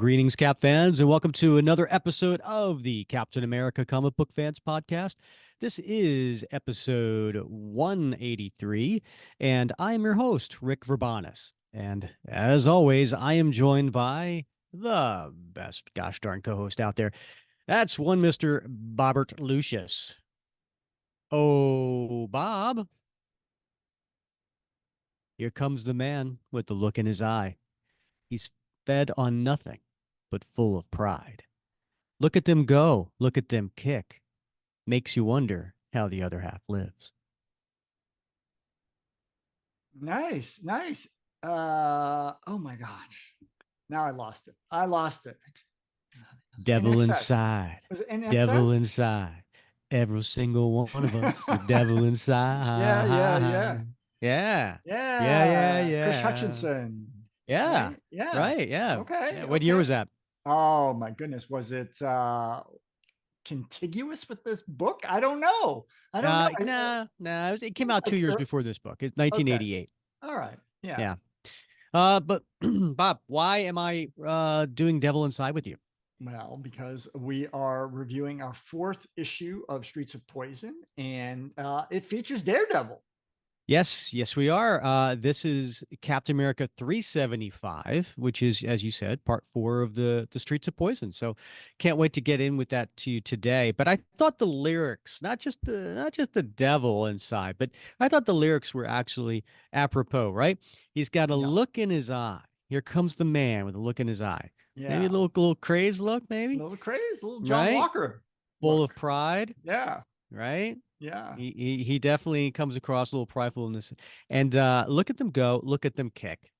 Greetings, Cap fans, and welcome to another episode of the Captain America Comic Book Fans Podcast. This is episode 183, and I am your host, Rick Verbanis. And as always, I am joined by the best gosh darn co-host out there. That's one Mr. Bobbert Lucius. Oh, Bob, here comes the man with the look in his eye. He's fed on nothing but full of pride. Look at them go. Look at them kick. Makes you wonder how the other half lives. Nice, nice. Oh my gosh. Now I lost it. I lost it. In Devil excess. inside. Was it in Devil excess? inside. Every single one of us. The devil Yeah, yeah, yeah. inside. Yeah. Yeah, yeah, Yeah. Chris yeah. Hutchinson. Yeah. Right? Yeah. Right. Yeah. Yeah. Okay, What year okay. was that? Oh my goodness. Was it contiguous with this book? I don't know. I don't know. Nah. It came out 2 years before this book. It's Okay. 1988. All right. Yeah. Yeah. But Bob, why am I doing Devil Inside with you? Well, because we are reviewing our fourth issue of Streets of Poison, and it features Daredevil. Yes, we are. This is Captain America 375, which is, as you said, part four of the Streets of Poison. So can't wait to get in with that to you today. But I thought the lyrics, not just the devil inside, but I thought the lyrics were actually apropos, right? He's got a Yeah. look in his eye. Here comes the man with a look in his eye. Maybe a Yeah. little crazed look, A maybe, little crazy, a little John right? Walker Full look. of pride, Yeah. right? Yeah. He definitely comes across a little pridefulness. And look at them go, look at them kick,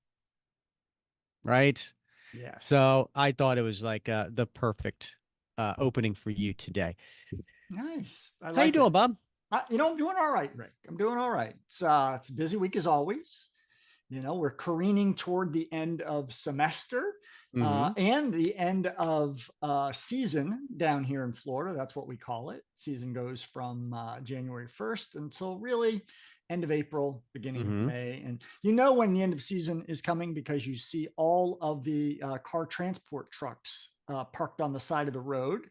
right? Yes. So I thought it was like the perfect opening for you today. Nice. I How you like doing, it. Bob? I'm doing all right, Rick. I'm doing all right. It's a busy week as always. We're careening toward the end of semester Mm-hmm. and the end of season down here in Florida. That's what we call it. Season goes from January 1st until really end of April, beginning of Mm-hmm. May. And when the end of season is coming because you see all of the car transport trucks parked on the side of the road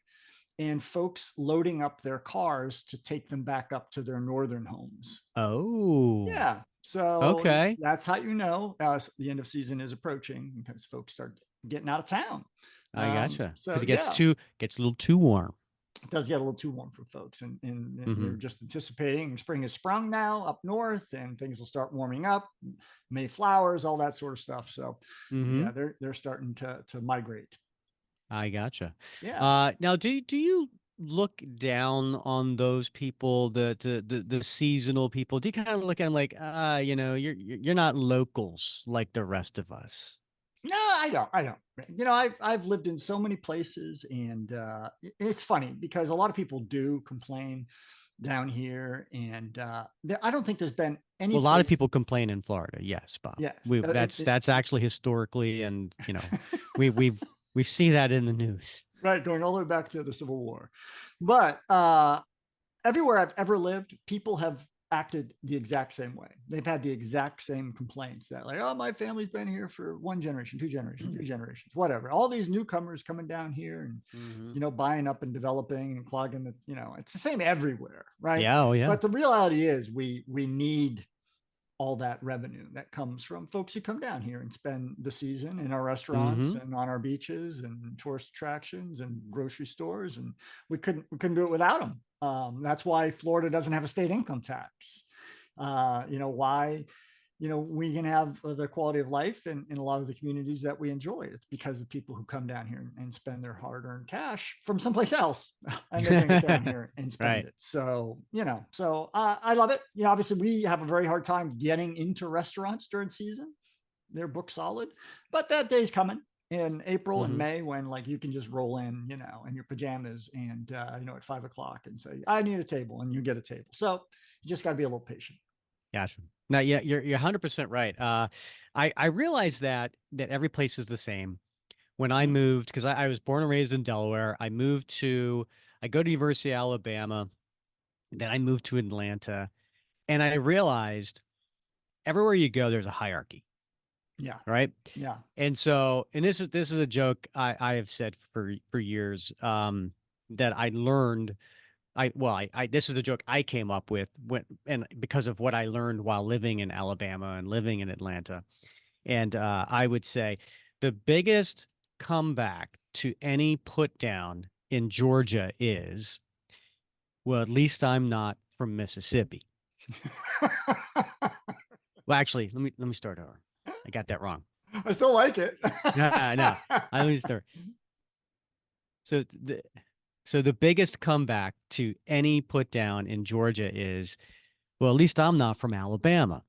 and folks loading up their cars to take them back up to their northern homes. Oh, Yeah. So okay. that's how the end of season is approaching because folks start getting out of town. I gotcha. So Because yeah, gets a little too warm. it does get a little too warm for folks, and they're Mm-hmm. just anticipating spring is sprung now up north, and things will start warming up, Mayflowers, all that sort of stuff. So Mm-hmm. yeah, they're starting to migrate. I gotcha. Yeah. Now, do you look down on those people, the seasonal people? Do you kind of look at them like, you're not locals like the rest of us? No, I don't. I don't. I've lived in so many places, and it's funny because a lot of people do complain down here, and I don't think there's been any Well, a lot of place. people complain in Florida. Yes, Bob. Yes, We that's actually historically, and we we see that in the news. right, going all the way back to the Civil War, but everywhere I've ever lived, people have acted the exact same way. They've had the exact same complaints that, like, oh, my family's been here for one generation, two generations, three generations, whatever. All these newcomers coming down here and, Mm-hmm. buying up and developing and clogging it's the same everywhere, right? Yeah. Oh, yeah. But the reality is we need all that revenue that comes from folks who come down here and spend the season in our restaurants Mm-hmm. and on our beaches and tourist attractions and grocery stores, and we couldn't do it without them. That's why Florida doesn't have a state income tax. Why we can have the quality of life in a lot of the communities that we enjoy. It's because of people who come down here and spend their hard-earned cash from someplace else, and they bring it down here and spend Right. it. So I love it. Obviously we have a very hard time getting into restaurants during season. They're booked solid, but that day's coming in April and Mm-hmm. May when, like, you can just roll in your pajamas and at 5 o'clock and say, I need a table, and you get a table. So you just got to be a little patient. Gotcha. Now, yeah, you're 100% right. I realize that every place is the same. When I Mm-hmm. moved, because I was born and raised in Delaware, I go to University of Alabama, then I moved to Atlanta, and I realized everywhere you go, there's a hierarchy. Yeah. right? Yeah. And so, and this is a joke I have said for years, that I learned. I this is the joke I came up with when, and because of what I learned while living in Alabama and living in Atlanta. And I would say the biggest comeback to any put down in Georgia is, well, at least I'm not from Mississippi. Well, actually, let me start over. I got that wrong. I still like it. No, no. Let me start. So the biggest comeback to any put down in Georgia is, well, at least I'm not from Alabama.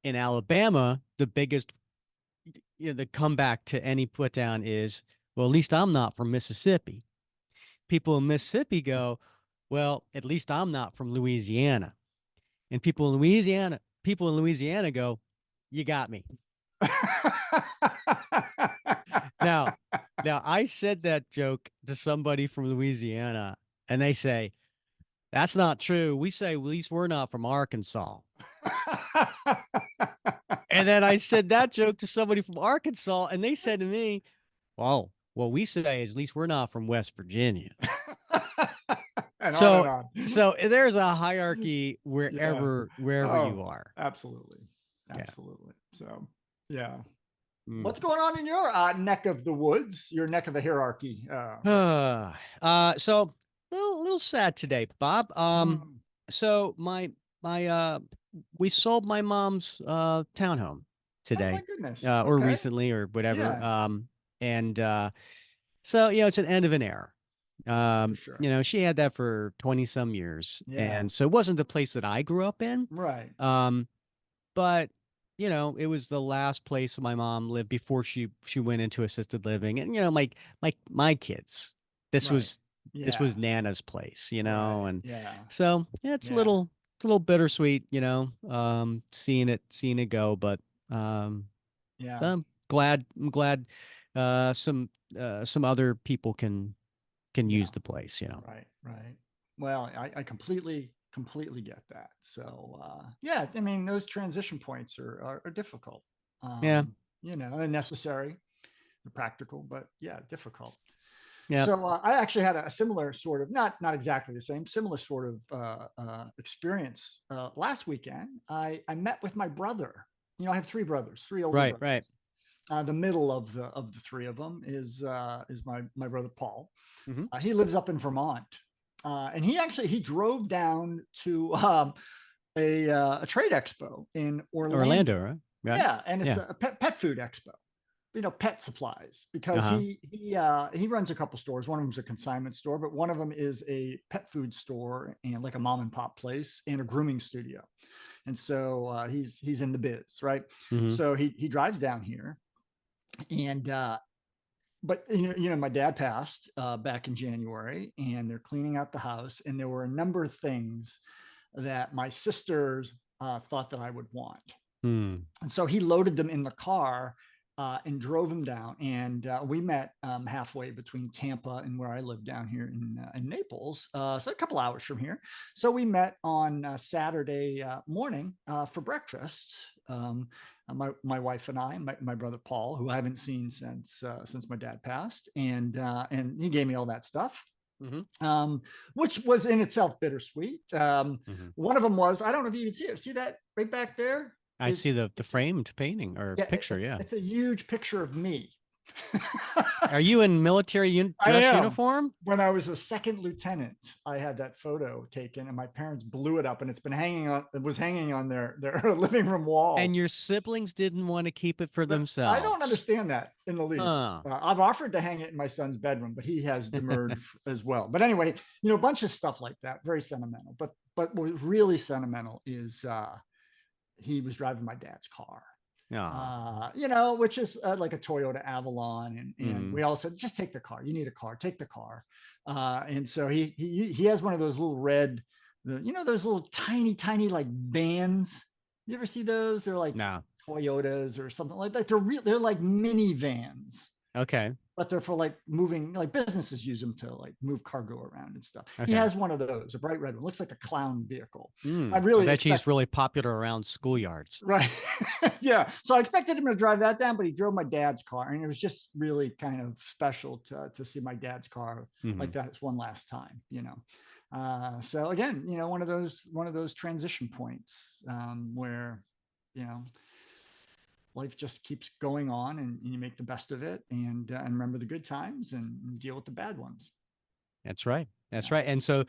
In Alabama, the biggest, the comeback to any put down is, well, at least I'm not from Mississippi. People in Mississippi go, well, at least I'm not from Louisiana. And people in Louisiana go, you got me. Now, now I said that joke to somebody from Louisiana, and they say, that's not true. We say, at least we're not from Arkansas. And then I said that joke to somebody from Arkansas, and they said to me, well, what we say is, at least we're not from West Virginia. And on and So, on. so there's a hierarchy Yeah. wherever Oh, you are. absolutely. Yeah. Absolutely. So, yeah. Mm. What's going on in your neck of the woods, your neck of the hierarchy, Rick? So a little sad today, Bob. Mm. So my we sold my mom's townhome Oh my today, goodness. or Okay. recently or whatever. Yeah, And so it's an end of an era. for sure. She had that for 20 some years, Yeah. and so it wasn't the place that I grew up in. Right. Um, but it was the last place my mom lived before she went into assisted living. And my kids, this Right. was this Yeah. was Nana's place, Right. and Yeah. so yeah, it's a Yeah. little bittersweet, seeing it go. But Yeah. I'm glad some other people can Yeah. use the place. Right. Right. Well, I completely get that. So yeah, I mean those transition points are difficult. Yeah, They're necessary, they're practical, but yeah, difficult. yeah, So I actually had a similar sort of, not exactly the same, similar sort of experience last weekend. I met with my brother. I have three brothers, three older right, brothers. right. The middle of the three of them is my brother Paul. Hmm. He lives up in Vermont, and he drove down to a trade expo in Orlando. Orlando, right? Got it. Yeah, and it's Yeah. a pet food expo, pet supplies, because Uh-huh. he runs a couple stores. One of them is a consignment store, but one of them is a pet food store and like a mom and pop place and a grooming studio. And so he's in the biz, right? Hmm. So he drives down here, and but my dad passed back in January, and they're cleaning out the house, and there were a number of things that my sisters thought that I would want. Hmm. And so he loaded them in the car and drove them down. And we met halfway between Tampa and where I live down here in Naples, so a couple hours from here. So we met on Saturday morning for breakfast. My wife and I, and my brother Paul, who I haven't seen since my dad passed, and he gave me all that stuff. Hmm. Which was in itself bittersweet. Hmm. One of them was, I don't know if you can see it. See that right back there? I Is see the framed painting or Yeah, picture. Yeah. it's a huge picture of me. Are you in military I dress am. uniform? When I was a second lieutenant, I had that photo taken, and my parents blew it up, and it's been hanging on. It was hanging on their living room wall. And your siblings didn't want to keep it for But I don't themselves. understand that in the least. Huh. I've offered to hang it in my son's bedroom, but he has demurred as well. But anyway, a bunch of stuff like that, very sentimental. But what was really sentimental is he was driving my dad's car. Ah. Which is like a Toyota Avalon, and Mm. we all said, just take the car. You need a car, take the car. And so he has one of those little red, those little tiny like vans. You ever see those? They're like No. Toyotas or something like that. They're like minivans. Okay. but they're for like moving, like businesses use them to like move cargo around and stuff. He Okay. has one of those, a bright red one, looks like a clown vehicle. I I really bet he's expect, really popular around schoolyards. right. Yeah. So I expected him to drive that down, but he drove my dad's car. And it was just really kind of special to see my dad's car Hmm. like that one last time, you know. So again, you know, one of those transition points where, you know, life just keeps going on and you make the best of it and remember the good times and deal with the bad ones. That's right. That's Yeah. right. And so,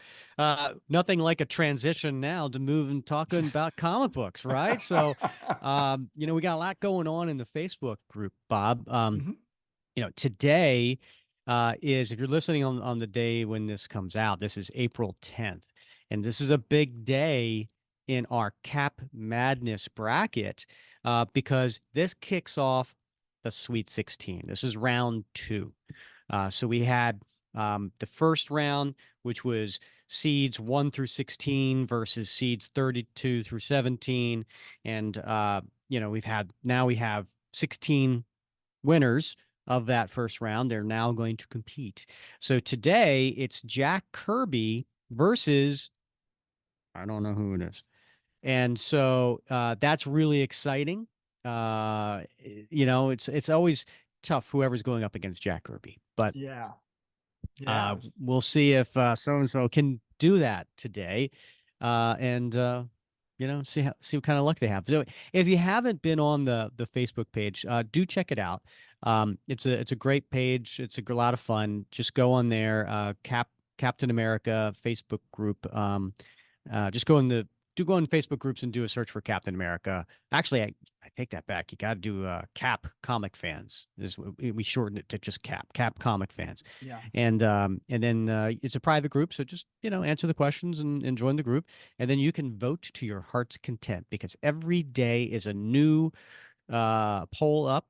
nothing like a transition now to move and talking about comic books, right? So, we got a lot going on in the Facebook group, Bob. Mhm. Today is, if you're listening on the day when this comes out, this is April 10th. And this is a big day in our Cap Madness bracket because this kicks off the Sweet 16. This is round two. So we had the first round, which was seeds 1 through 16 versus seeds 32 through 17. And, we have 16 winners of that first round. They're now going to compete. So today it's Jack Kirby versus, I don't know who it is. And so that's really exciting. It's always tough whoever's going up against Jack Kirby, but Yeah. Yeah. we'll see if so and so can do that today, and see what kind of luck they have. So if you haven't been on the Facebook page, do check it out. It's a great page. It's a lot of fun. Just go on there. Captain America Facebook group. Just go in Facebook groups and do a search for Captain America. Actually, I take that back. You got to do Cap Comic Fans. We shortened it to just Cap Comic Fans, Yeah. and then it's a private group. So just answer the questions and join the group, and then you can vote to your heart's content because every day is a new poll up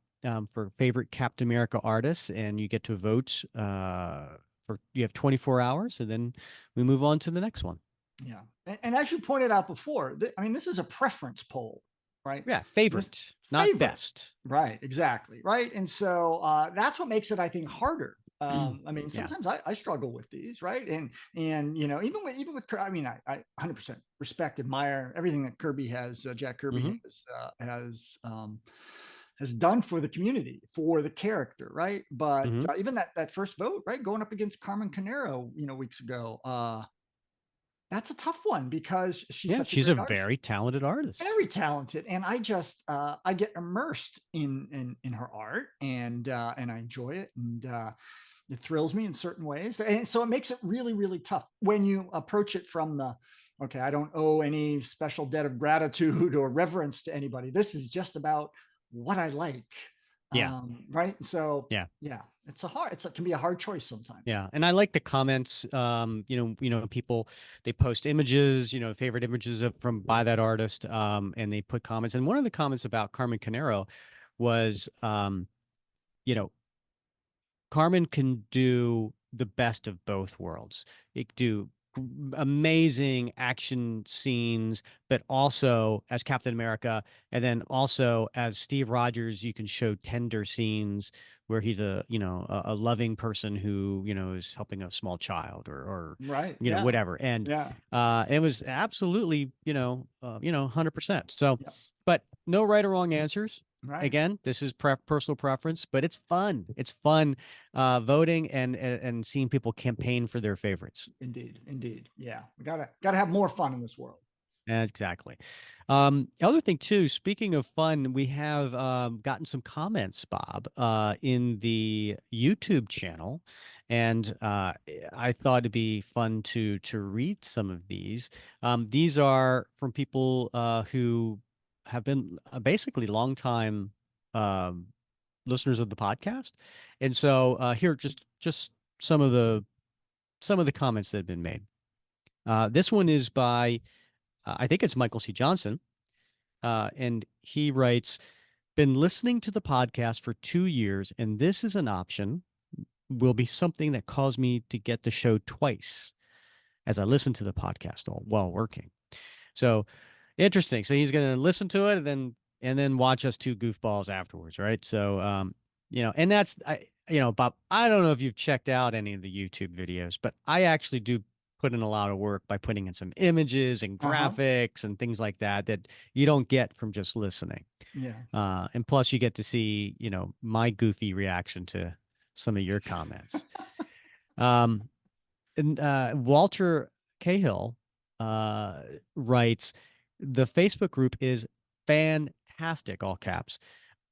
for favorite Captain America artists, and you get to vote you have 24 hours, and then we move on to the next one. Yeah. And as you pointed out before, I mean, this is a preference poll, right? Yeah, This favorite, not favorite. best. Right. Exactly. Right. And so that's what makes it, I think, harder. I mean, Yeah. sometimes I struggle with these, right? And even with I mean, I 100% respect, admire everything that Kirby has, Jack Hmm. Kirby has done for the community, for the character, right? But Hmm. even that first vote, right, going up against Carmen Canero, weeks ago, that's a tough one because she's Yeah, such a she's a great artist, very talented artist. very talented, and I get immersed in her art, and I enjoy it, and it thrills me in certain ways, and so it makes it really really tough when you approach it from the, okay, I don't owe any special debt of gratitude or reverence to anybody. This is just about what I like, Yeah. right? So Yeah. yeah, it can be a hard choice sometimes. Yeah, and I like the comments. People they post images, favorite images from by that artist, and they put comments. And one of the comments about Carmen Canero was, you know, Carmen can do the best of both worlds. It can do amazing action scenes, but also as Captain America, and then also as Steve Rogers, you can show tender scenes where he's a loving person who is helping a small child or Right. Yeah. whatever. And Yeah. it was absolutely 100%. So, Yeah. but no right or wrong answers. Right. Again, this is personal preference, but it's fun. It's fun voting and seeing people campaign for their favorites. Indeed, indeed. Yeah. We gotta have more fun in this world. Exactly. Other thing too, speaking of fun, we have gotten some comments, Bob, in the YouTube channel, and I thought it'd be fun to read some of these. These are from people who have been basically longtime um, listeners of the podcast, and so here just some of the comments that have been made. This one is by I think it's Michael C. Johnson, and he writes, "Been listening to the podcast for 2 years, and this is an option. Will be something that caused me to get the show twice as I listen to the podcast while working." So interesting. So he's going to listen to it and then watch us two goofballs afterwards, right? So and Bob, I don't know if you've checked out any of the YouTube videos, but I actually do put in a lot of work by putting in some images and Uh-huh. graphics and things like that that you don't get from just listening. Yeah. And plus, you get to see, my goofy reaction to some of your comments. Um, and Walter Cahill uh, writes, the Facebook group is fantastic, all caps.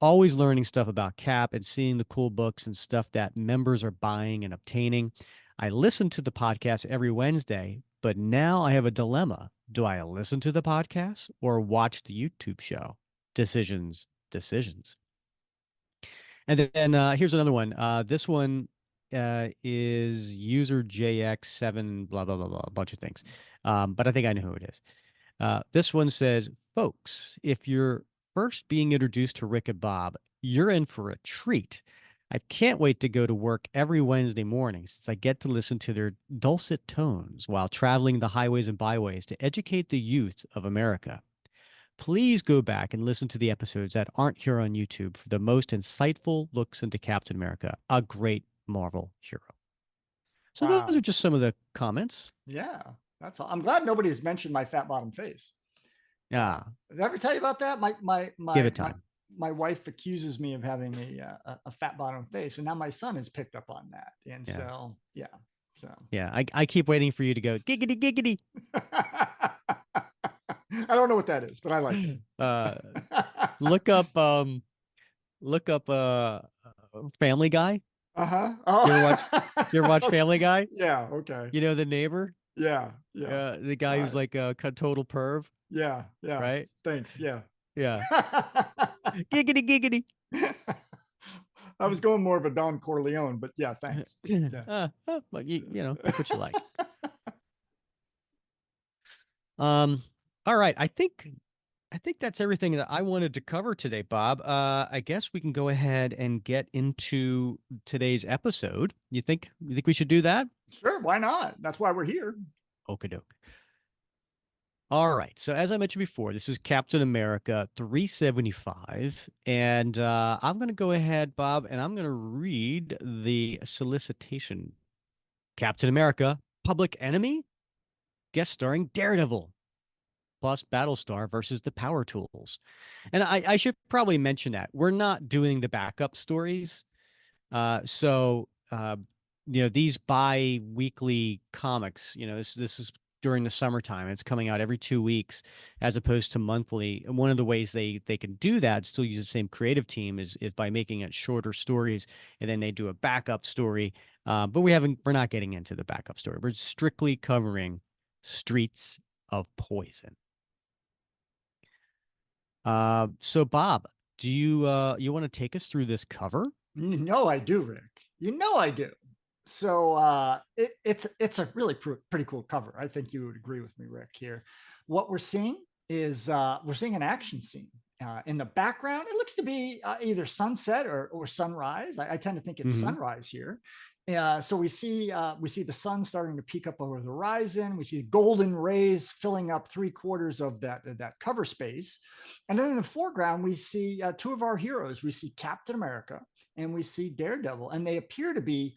Always learning stuff about Cap and seeing the cool books and stuff that members are buying and obtaining. I listen to the podcast every Wednesday, but now I have a dilemma. Do I listen to the podcast or watch the YouTube show? Decisions, decisions. And then here's another one. This one is user JX7, blah, blah, blah, blah, a bunch of things. But I think I know who it is. This one says, folks, if you're first being introduced to Rick and Bob, you're in for a treat. I can't wait to go to work every Wednesday morning since I get to listen to their dulcet tones while traveling the highways and byways to educate the youth of America. Please go back and listen to the episodes that aren't here on YouTube for the most insightful looks into Captain America, a great Marvel hero. So those Wow. are just some of the comments. Yeah. That's all. I'm glad nobody has mentioned my fat bottom face. Ah, Did I ever tell you about that? give it time. My wife accuses me of having a fat bottom face, and now my son has picked up on that. And Yeah. so, yeah. So, Yeah. I keep waiting for you to go giggity giggity. I don't know what that is, but I like it. Look up Family Guy. Uh-huh. You ever watch Oh, you ever watch okay. Family Guy? Yeah. Okay. You know the neighbor? Yeah. Yeah. The guy All who's right. like a total perv, Yeah. Yeah. right? Thanks. Yeah. Yeah. Giggity giggity. I was going more of a Don Corleone, but yeah, thanks. Yeah. But pick what you like. Um, all right. I think that's everything that I wanted to cover today, Bob. I guess we can go ahead and get into today's episode. You think we should do that? Sure. Why not? That's why we're here. Okie doke. All right. So as I mentioned before, this is Captain America 375. And I'm going to go ahead, Bob, and I'm going to read the solicitation. Captain America, Public Enemy, guest starring Daredevil, plus Battlestar versus the Power Tools. And I should probably mention that we're not doing the backup stories. So these bi-weekly comics, this is during the summertime. It's coming out every 2 weeks as opposed to monthly. And one of the ways they can do that, still use the same creative team, is by making it shorter stories, and then they do a backup story. But we're not getting into the backup story. We're strictly covering Streets of Poison. So Bob, do you want to take us through this cover? You know I do, Rick. You know I do. So it's a really pretty cool cover. I think you would agree with me, Rick. Here, what we're seeing is we're seeing an action scene. In the background, it looks to be either sunset or sunrise. I tend to think it's Mm-hmm. sunrise here. So we see the sun starting to peek up over the horizon. We see golden rays filling up 3/4 of that cover space, and then in the foreground we see two of our heroes. We see Captain America and we see Daredevil, and they appear to be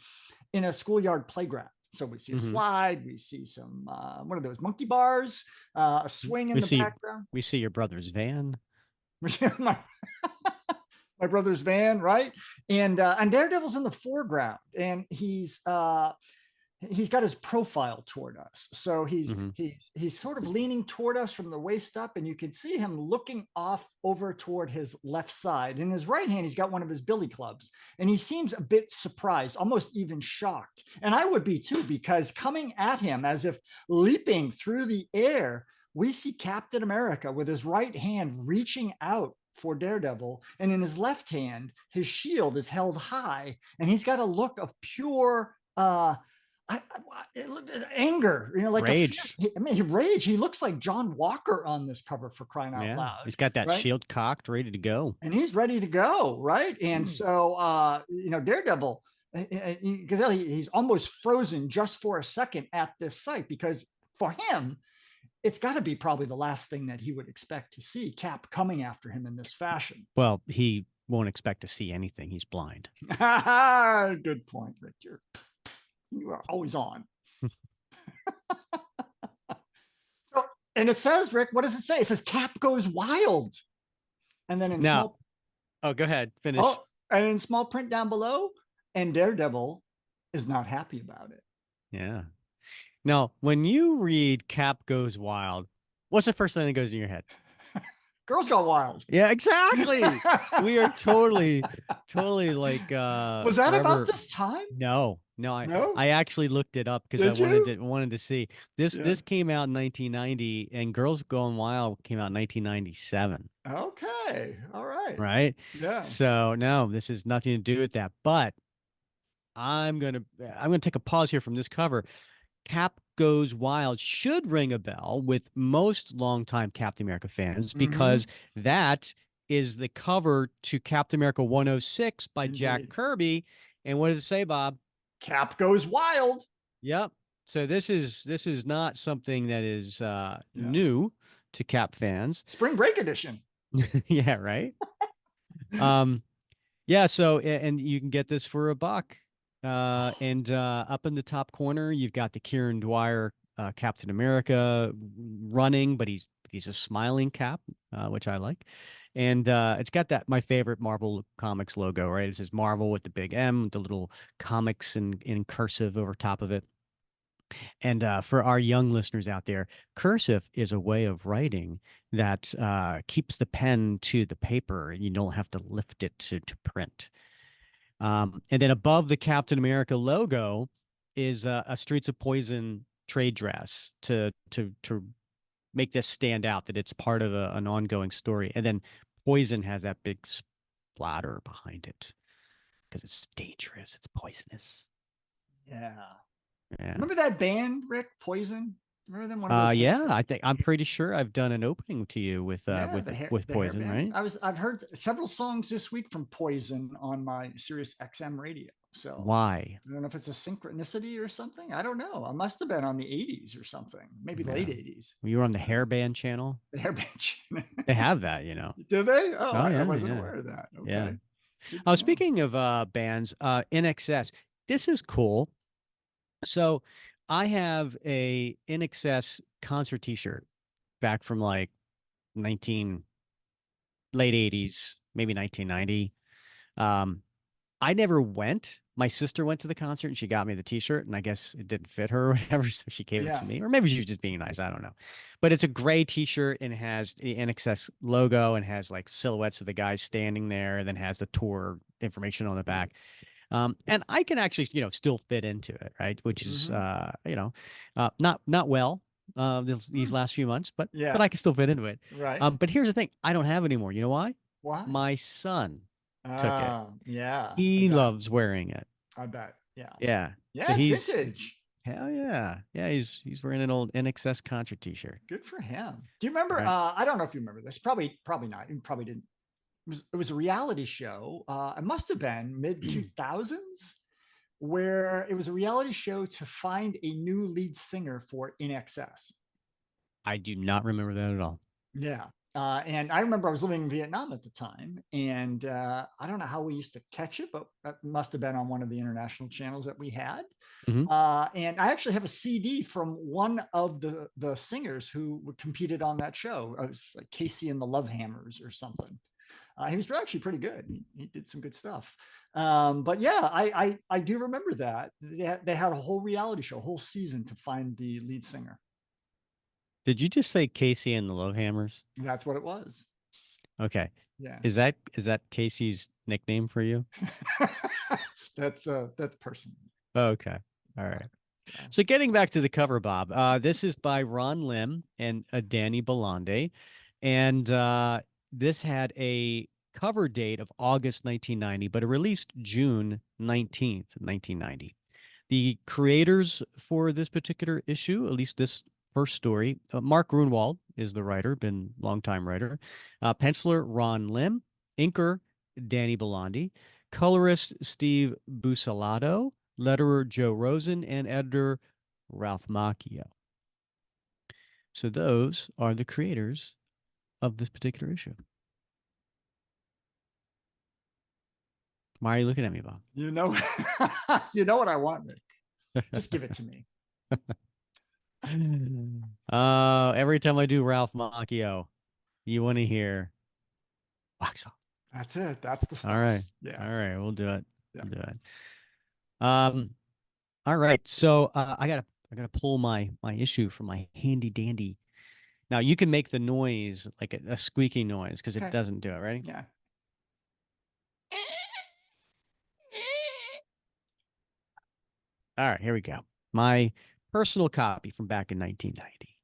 in a schoolyard playground. So we see a Mm-hmm. slide, we see some one of those monkey bars, a swing in We the see background. we see your brother's van. my, my brother's van, right? And Daredevil's in the foreground, and he's got his profile toward us. So Mm-hmm. he's sort of leaning toward us from the waist up, and you can see him looking off over toward his left side. In his right hand, he's got one of his billy clubs, and he seems a bit surprised, almost even shocked. And I would be too, because coming at him as if leaping through the air, we see Captain America with his right hand reaching out for Daredevil, and in his left hand, his shield is held high, and he's got a look of pure anger, like Rage. rage. He looks like John Walker on this cover, for crying out Yeah. loud, He's got that right? shield cocked, ready to go. And he's ready to go, right? And so, Daredevil, you can tell he's almost frozen just for a second at this sight, because for him, it's got to be probably the last thing that he would expect to see Cap coming after him in this fashion. Well, he won't expect to see anything. He's blind. Good point, Richard. You are always on. So, and it says, Rick, what does it say? It says Cap goes wild. And then in Now, small, oh, go ahead, finish. oh, and in small print down below, and Daredevil is not happy about it. Yeah. Now, when you read Cap Goes Wild, what's the first thing that goes in your head? Girls Got Wild. Yeah, exactly. We are totally like Was that about forever. this time? No, No? I actually looked it up because I Did you? wanted to see. This Yeah. this came out in 1990 and Girls Gone Wild came out in 1997, Okay. All right. right? Yeah. So no, this has nothing to do with that. But I'm gonna take a pause here from this cover. Cap Goes Wild should ring a bell with most longtime Captain America fans Mm-hmm. because that is the cover to Captain America 106 by Jack Indeed. Kirby. And what does it say, Bob? Cap goes wild. Yep. So this is not something that is Yeah. new to Cap fans. Spring break edition. Yeah, right. Um, yeah, so and you can get this for $1. And up in the top corner, you've got the Kieran Dwyer Captain America running, but he's a smiling Cap, which I like. And it's got that my favorite Marvel Comics logo, right? It says Marvel with the big M, with the little comics in cursive over top of it. And for our young listeners out there, cursive is a way of writing that keeps the pen to the paper, and you don't have to lift it to print. And then above the Captain America logo is a Streets of Poison trade dress to make this stand out that it's part of an ongoing story. And then Poison has that big splatter behind it because it's dangerous. It's poisonous. Yeah. Yeah. Remember that band, Rick? Poison? Remember them? One of those hair. Yeah, I'm pretty sure I've done an opening to you with Yeah, the hair Poison, band. right? I've heard several songs this week from Poison on my Sirius XM radio. So Why? I don't know if it's a synchronicity or something. I don't know. I must have been on the 80s or something, maybe late Yeah. 80s. You were on the hairband channel. The hair band. They have that. Did they? Oh, Oh I yeah, wasn't yeah, aware of that. yeah. Okay. Good Oh, to know. speaking of bands, NXS, this is cool. So I have a NXS concert T-shirt back from like 19 late 80s, maybe 1990. Um, I never went. My sister went to the concert and she got me the T-shirt, and I guess it didn't fit her or whatever, so she gave it to Yeah. me. Or maybe she was just being nice. I don't know. But it's a gray T-shirt and has the NXS logo and has like silhouettes of the guys standing there, and then has the tour information on the back. And I can actually, still fit into it, right? Which is, Mm-hmm. not well these Hmm. last few months, but Yeah. I can still fit into it. Right. But here's the thing: I don't have it anymore. You know why? Why? My son took it. Yeah. He loves wearing it. I bet. Yeah. Yeah. So Yeah, it's he's vintage. hell yeah. Yeah, he's wearing an old NXS concert t-shirt. Good for him. Do you remember? Right. I don't know if you remember this. Probably not. You probably didn't. It was a reality show. It must have been mid 2000s, where it was a reality show to find a new lead singer for In Excess. I do not remember that at all. Yeah. And I remember I was living in Vietnam at the time, and I don't know how we used to catch it, but it must have been on one of the international channels that we had. Hmm. And I actually have a CD from one of the singers who competed on that show. It was like Casey and the Love Hammers or something. He was actually pretty good. He did some good stuff. But yeah, I do remember that they had a whole reality show, a whole season to find the lead singer. Did you just say Casey and the Lowhammers? That's what it was. Okay. Yeah. Is that Casey's nickname for you? That's personal. Okay. All right. Yeah. So getting back to the cover, Bob, this is by Ron Lim and Danny Belande. And this had a cover date of August 1990, but it released June 19th, 1990. The creators for this particular issue, at least this first story, Mark Gruenwald is the writer, been longtime writer. Penciler Ron Lim, inker Danny Belandi, colorist Steve Busalato, letterer Joe Rosen, and editor Ralph Macchio. So those are the creators of this particular issue. Why are you looking at me, Bob? You know, you know what I want, Rick. Just give it to me. Every time I do Ralph Macchio, you want to hear wax off. That's it. That's the All stuff. right. Yeah. All right. We'll do it. Yeah. We'll do it. Um, all right. So I gotta pull my issue from my handy dandy. Now you can make the noise like a squeaky noise because it Okay. doesn't do it. Ready? Yeah. All right, here we go. My personal copy from back in 1990.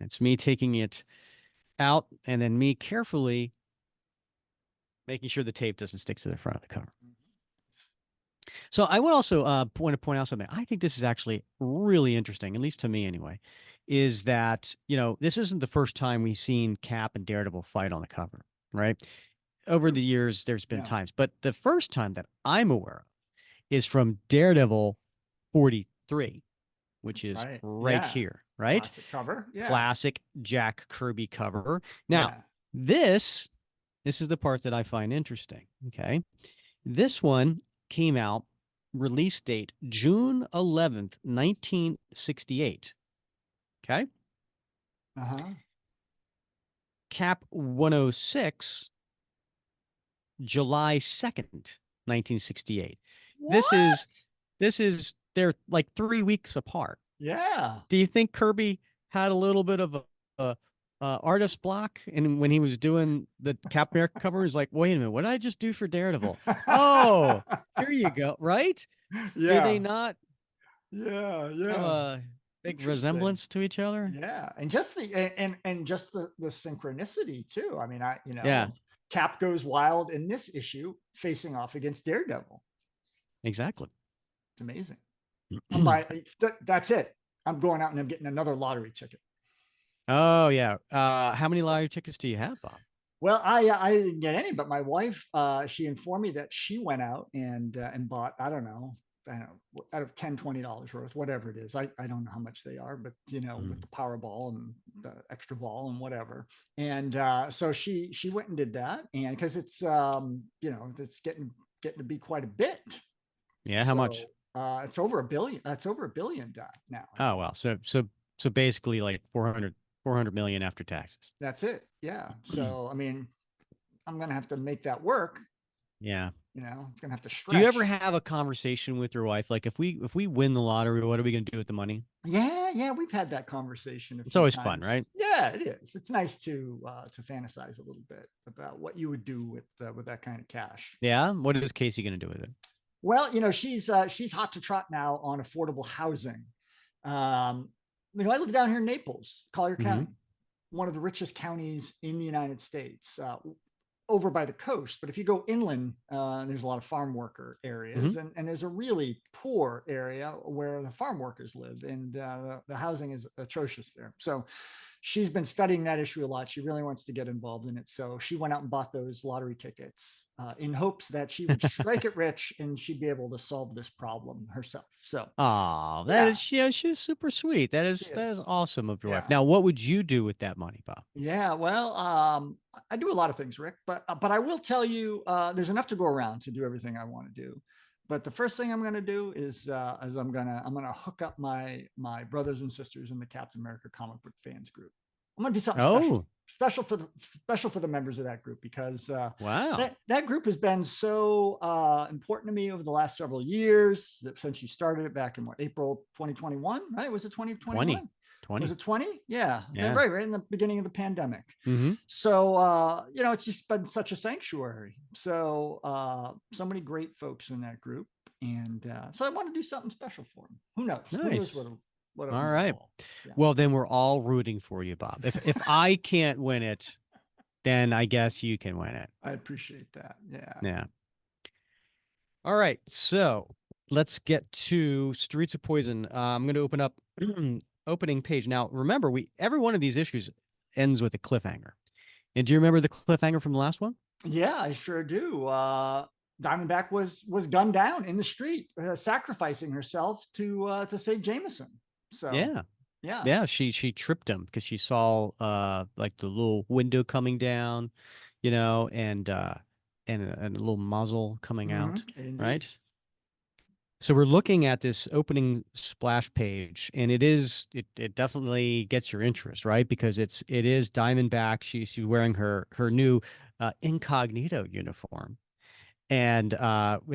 It's me taking it out and then me carefully making sure the tape doesn't stick to the front of the cover. So I would also want to point out something. I think this is actually really interesting, at least to me anyway, is that, this isn't the first time we've seen Cap and Daredevil fight on the cover, right? Over the years, there's been Yeah. times, but the first time that I'm aware of is from Daredevil 43, which is Right. right Yeah. here, right? Classic cover. Yeah. Classic Jack Kirby cover. Now, Yeah. this is the part that I find interesting. Okay. This one came out, release date June 11th, 1968. Okay. Uh-huh. Cap 106, July 2nd, 1968. This is What? they're like 3 weeks apart. Yeah. Do you think Kirby had a little bit of a artist block? And when he was doing the Cap America cover, he's like, wait a minute, what did I just do for Daredevil? Oh, here you go. Right? Do they Yeah. not Yeah. have Yeah. a big Interesting. resemblance to each other? Yeah. And just and just the synchronicity too. I mean, Yeah, Cap goes wild in this issue facing off against Daredevil. exactly. It's amazing. I'm by that's it. I'm going out and I'm getting another lottery ticket. Oh yeah. How many lottery tickets do you have, Bob? Well, I didn't get any, but my wife she informed me that she went out and bought I don't know out of $10-20 worth, whatever it is. I don't know how much they are, but with Mm. the Powerball and the extra ball and whatever. And so she went and did that, and because it's getting to be quite a bit. Yeah, how much? So it's over a billion. It's over a billion now. I Oh think. well, so basically like 400 million after taxes. That's it. Yeah. So I mean, I'm gonna have to make that work. Yeah. It's gonna have to Do you ever stretch. have a conversation with your wife like if we win the lottery, what are we going to do with the money? Yeah, yeah, we've had that conversation a It's few always fun, times. right? Yeah, it is. It's nice to fantasize a little bit about what you would do with that kind of cash. Yeah. What is Casey going to do with it? Well, she's hot to trot now on affordable housing. Um, I live down here in Naples, Collier Hmm. County, one of the richest counties in the United States. Over by the coast. But if you go inland, there's a lot of farm worker Hmm. areas, and there's a really poor area where the farm workers live, and the housing is atrocious there. So she's been studying that issue a lot. She really wants to get involved in it. So she went out and bought those lottery tickets in hopes that she would strike it rich and she'd be able to solve this problem herself. So Oh, that yeah, is she's super sweet. That she is that is is. awesome of your wife. Yeah. Now, what would you do with that money, Bob? Yeah, well, I do a lot of things, Rick, but I will tell you, there's enough to go around to do everything I want to do. But the first thing I'm going to do is I'm gonna hook up my brothers and sisters in the Captain America comic book fans group. I'm gonna do something Oh, special for the members of that group because wow. that group has been so important to me over the last several years since you started it back in April 2021, right? Was it 20, 2021? Was 20. it 20? Yeah, Yeah. right in the beginning of the pandemic. Hmm. So it's just been such a sanctuary. So so many great folks in that group, and so I want to do something special for them. Who knows? Who knows Nice. what it'll All right. involve? Yeah, Well, then we're all rooting for you, Bob. If I can't win it, then I guess you can win it. I appreciate that. Yeah. Yeah. All right. So let's get to Streets of Poison. I'm going to open up opening page. Now, remember, every one of these issues ends with a cliffhanger. And do you remember the cliffhanger from the last one? Yeah, I sure do. Diamondback was gunned down in the street, sacrificing herself to save Jameson. So Yeah. yeah, Yeah, she tripped him because she saw like the little window coming down and a little muzzle coming out, Indeed. right? So we're looking at this opening splash page, and it definitely gets your interest, right? Because it is Diamondback. She's wearing her new incognito uniform, and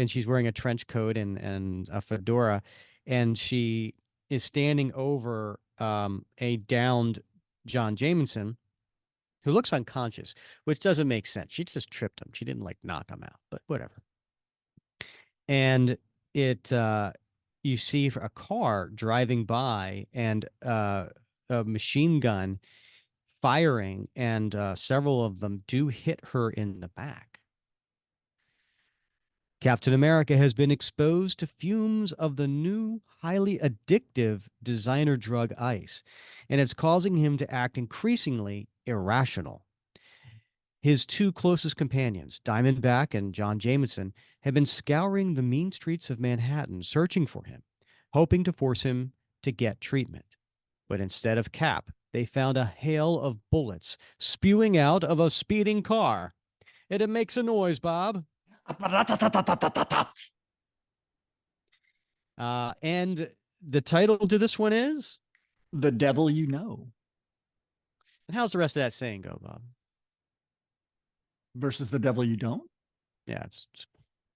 she's wearing a trench coat and a fedora, and she is standing over a downed John Jameson who looks unconscious, which doesn't make sense. She just tripped him. She didn't like knock him out, but whatever. And it you see a car driving by and a machine gun firing, and several of them do hit her in the back. Captain America has been exposed to fumes of the new, highly addictive designer drug ice, and it's causing him to act increasingly irrational. His two closest companions, Diamondback and John Jameson, have been scouring the mean streets of Manhattan searching for him, hoping to force him to get treatment. But instead of Cap, they found a hail of bullets spewing out of a speeding car. And it makes a noise, Bob. And the title to this one is. The devil you know And how's the rest of that saying go, Bob? versus the devil you don't. Yeah,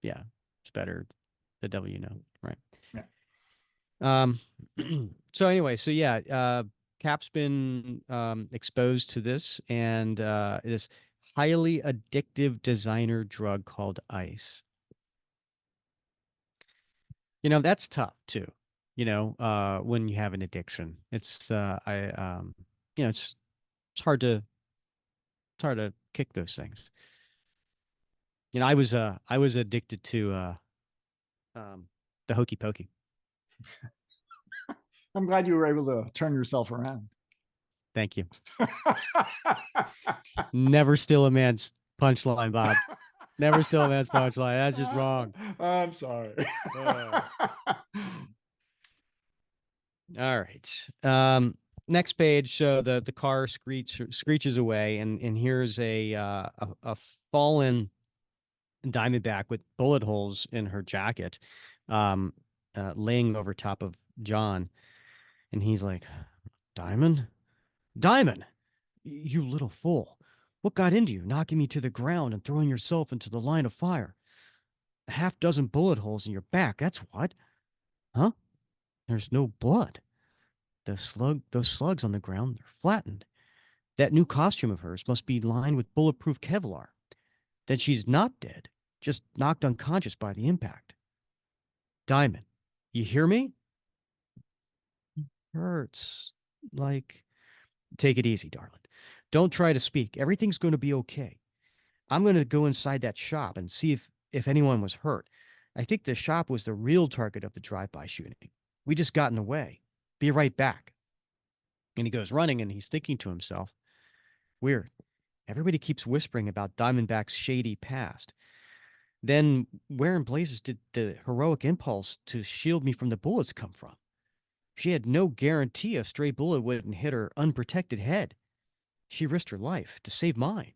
yeah, it's better. The devil you know, right? Yeah. Um. So anyway, so yeah, Cap's been exposed to this, and this highly addictive designer drug called ice. That's tough too. When you have an addiction, it's hard to kick those things. I was addicted to the hokey pokey. I'm glad you were able to turn yourself around. Thank you. Never steal a man's punchline, Bob. Never steal a man's punchline. That's just wrong. I'm sorry. Uh, all right. Next page. So the car screeches away, and here's a fallen Diamondback with bullet holes in her jacket, um, laying over top of John, and he's like, "Diamond, Diamond, you little fool! What got into you, knocking me to the ground and throwing yourself into the line of fire? A half dozen bullet holes in your back. That's what, huh? There's no blood. Those slugs on the ground, they're flattened. That new costume of hers must be lined with bulletproof Kevlar. Then she's not dead, just knocked unconscious by the impact. Diamond, you hear me? Hurts. Like, take it easy, darling. Don't try to speak. Everything's going to be okay. I'm going to go inside that shop and see if anyone was hurt. I think the shop was the real target of the drive-by shooting. We just got in the way. Be right back." And he goes running, and he's thinking to himself, weird. Everybody keeps whispering about Diamondback's shady past. Then where in blazes did the heroic impulse to shield me from the bullets come from? She had no guarantee a stray bullet wouldn't hit her unprotected head. She risked her life to save mine.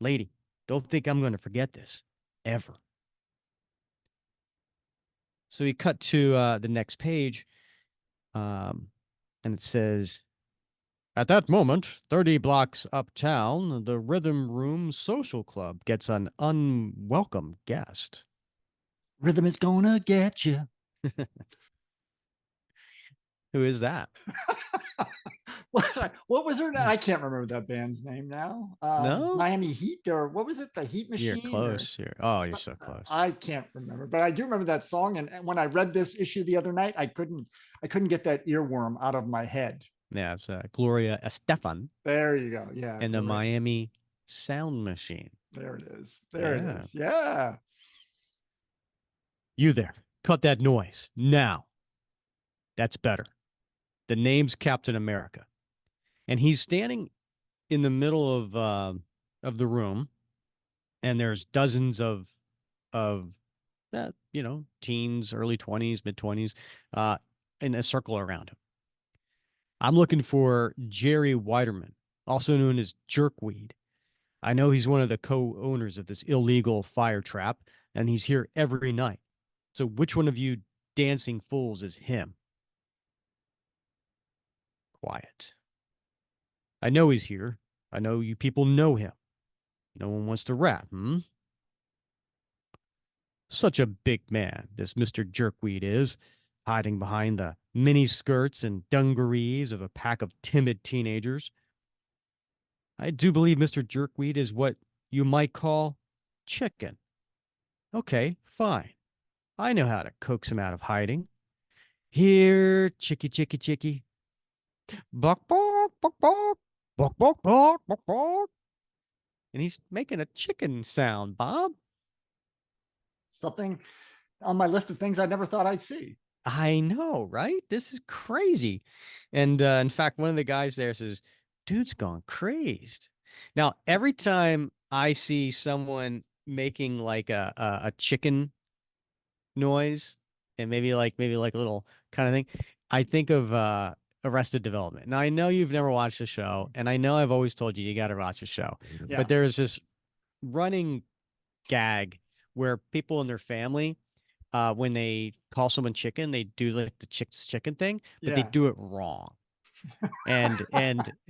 Lady, don't think I'm going to forget this. Ever. So we cut to the next page, and it says, "At that moment, 30 blocks uptown, the Rhythm Room Social Club gets an unwelcome guest." Rhythm is gonna get you. Who is that? What was her name? I can't remember that band's name now. No? Miami Heat, or what was it? The Heat You're Machine, or close. You're so close. I can't remember, but I do remember that song. And when I read this issue the other night, I couldn't get that earworm out of my head. Yeah, it's Gloria Estefan There you go. Yeah, and the great. Miami Sound Machine. There it is. There it Yeah. is. Yeah. You there. Cut that noise. Now. That's better. The name's Captain America. And he's standing in the middle of the room, and there's dozens of teens, early 20s, mid 20s, in a circle around him. I'm looking for Jerry Widerman, also known as Jerkweed. I know he's one of the co-owners of this illegal fire trap, and he's here every night. So which one of you dancing fools is him? Quiet. I know he's here. I know you people know him. No one wants to rat, hmm? Such a big man, this Mr. Jerkweed is, hiding behind the mini skirts and dungarees of a pack of timid teenagers. I do believe Mr. Jerkweed is what you might call chicken. Okay, fine. I know how to coax him out of hiding. Here, chicky, chicky, chicky. Buck, buck, buck, buck. Buck, buck, buck, buck, buck. And he's making a chicken sound, Bob. Something on my list of things I never thought I'd see. I know, right? This is crazy. And in fact, one of the guys there says, dude's gone crazed. Now, every time I see someone making like a chicken noise and maybe like a little kind of thing, I think of Arrested Development. Now, I know you've never watched the show, and I know I've always told you got to watch the show, Yeah. but there's this running gag where people in their family when they call someone chicken, they do like the chicken thing, but they Yeah. do it wrong. And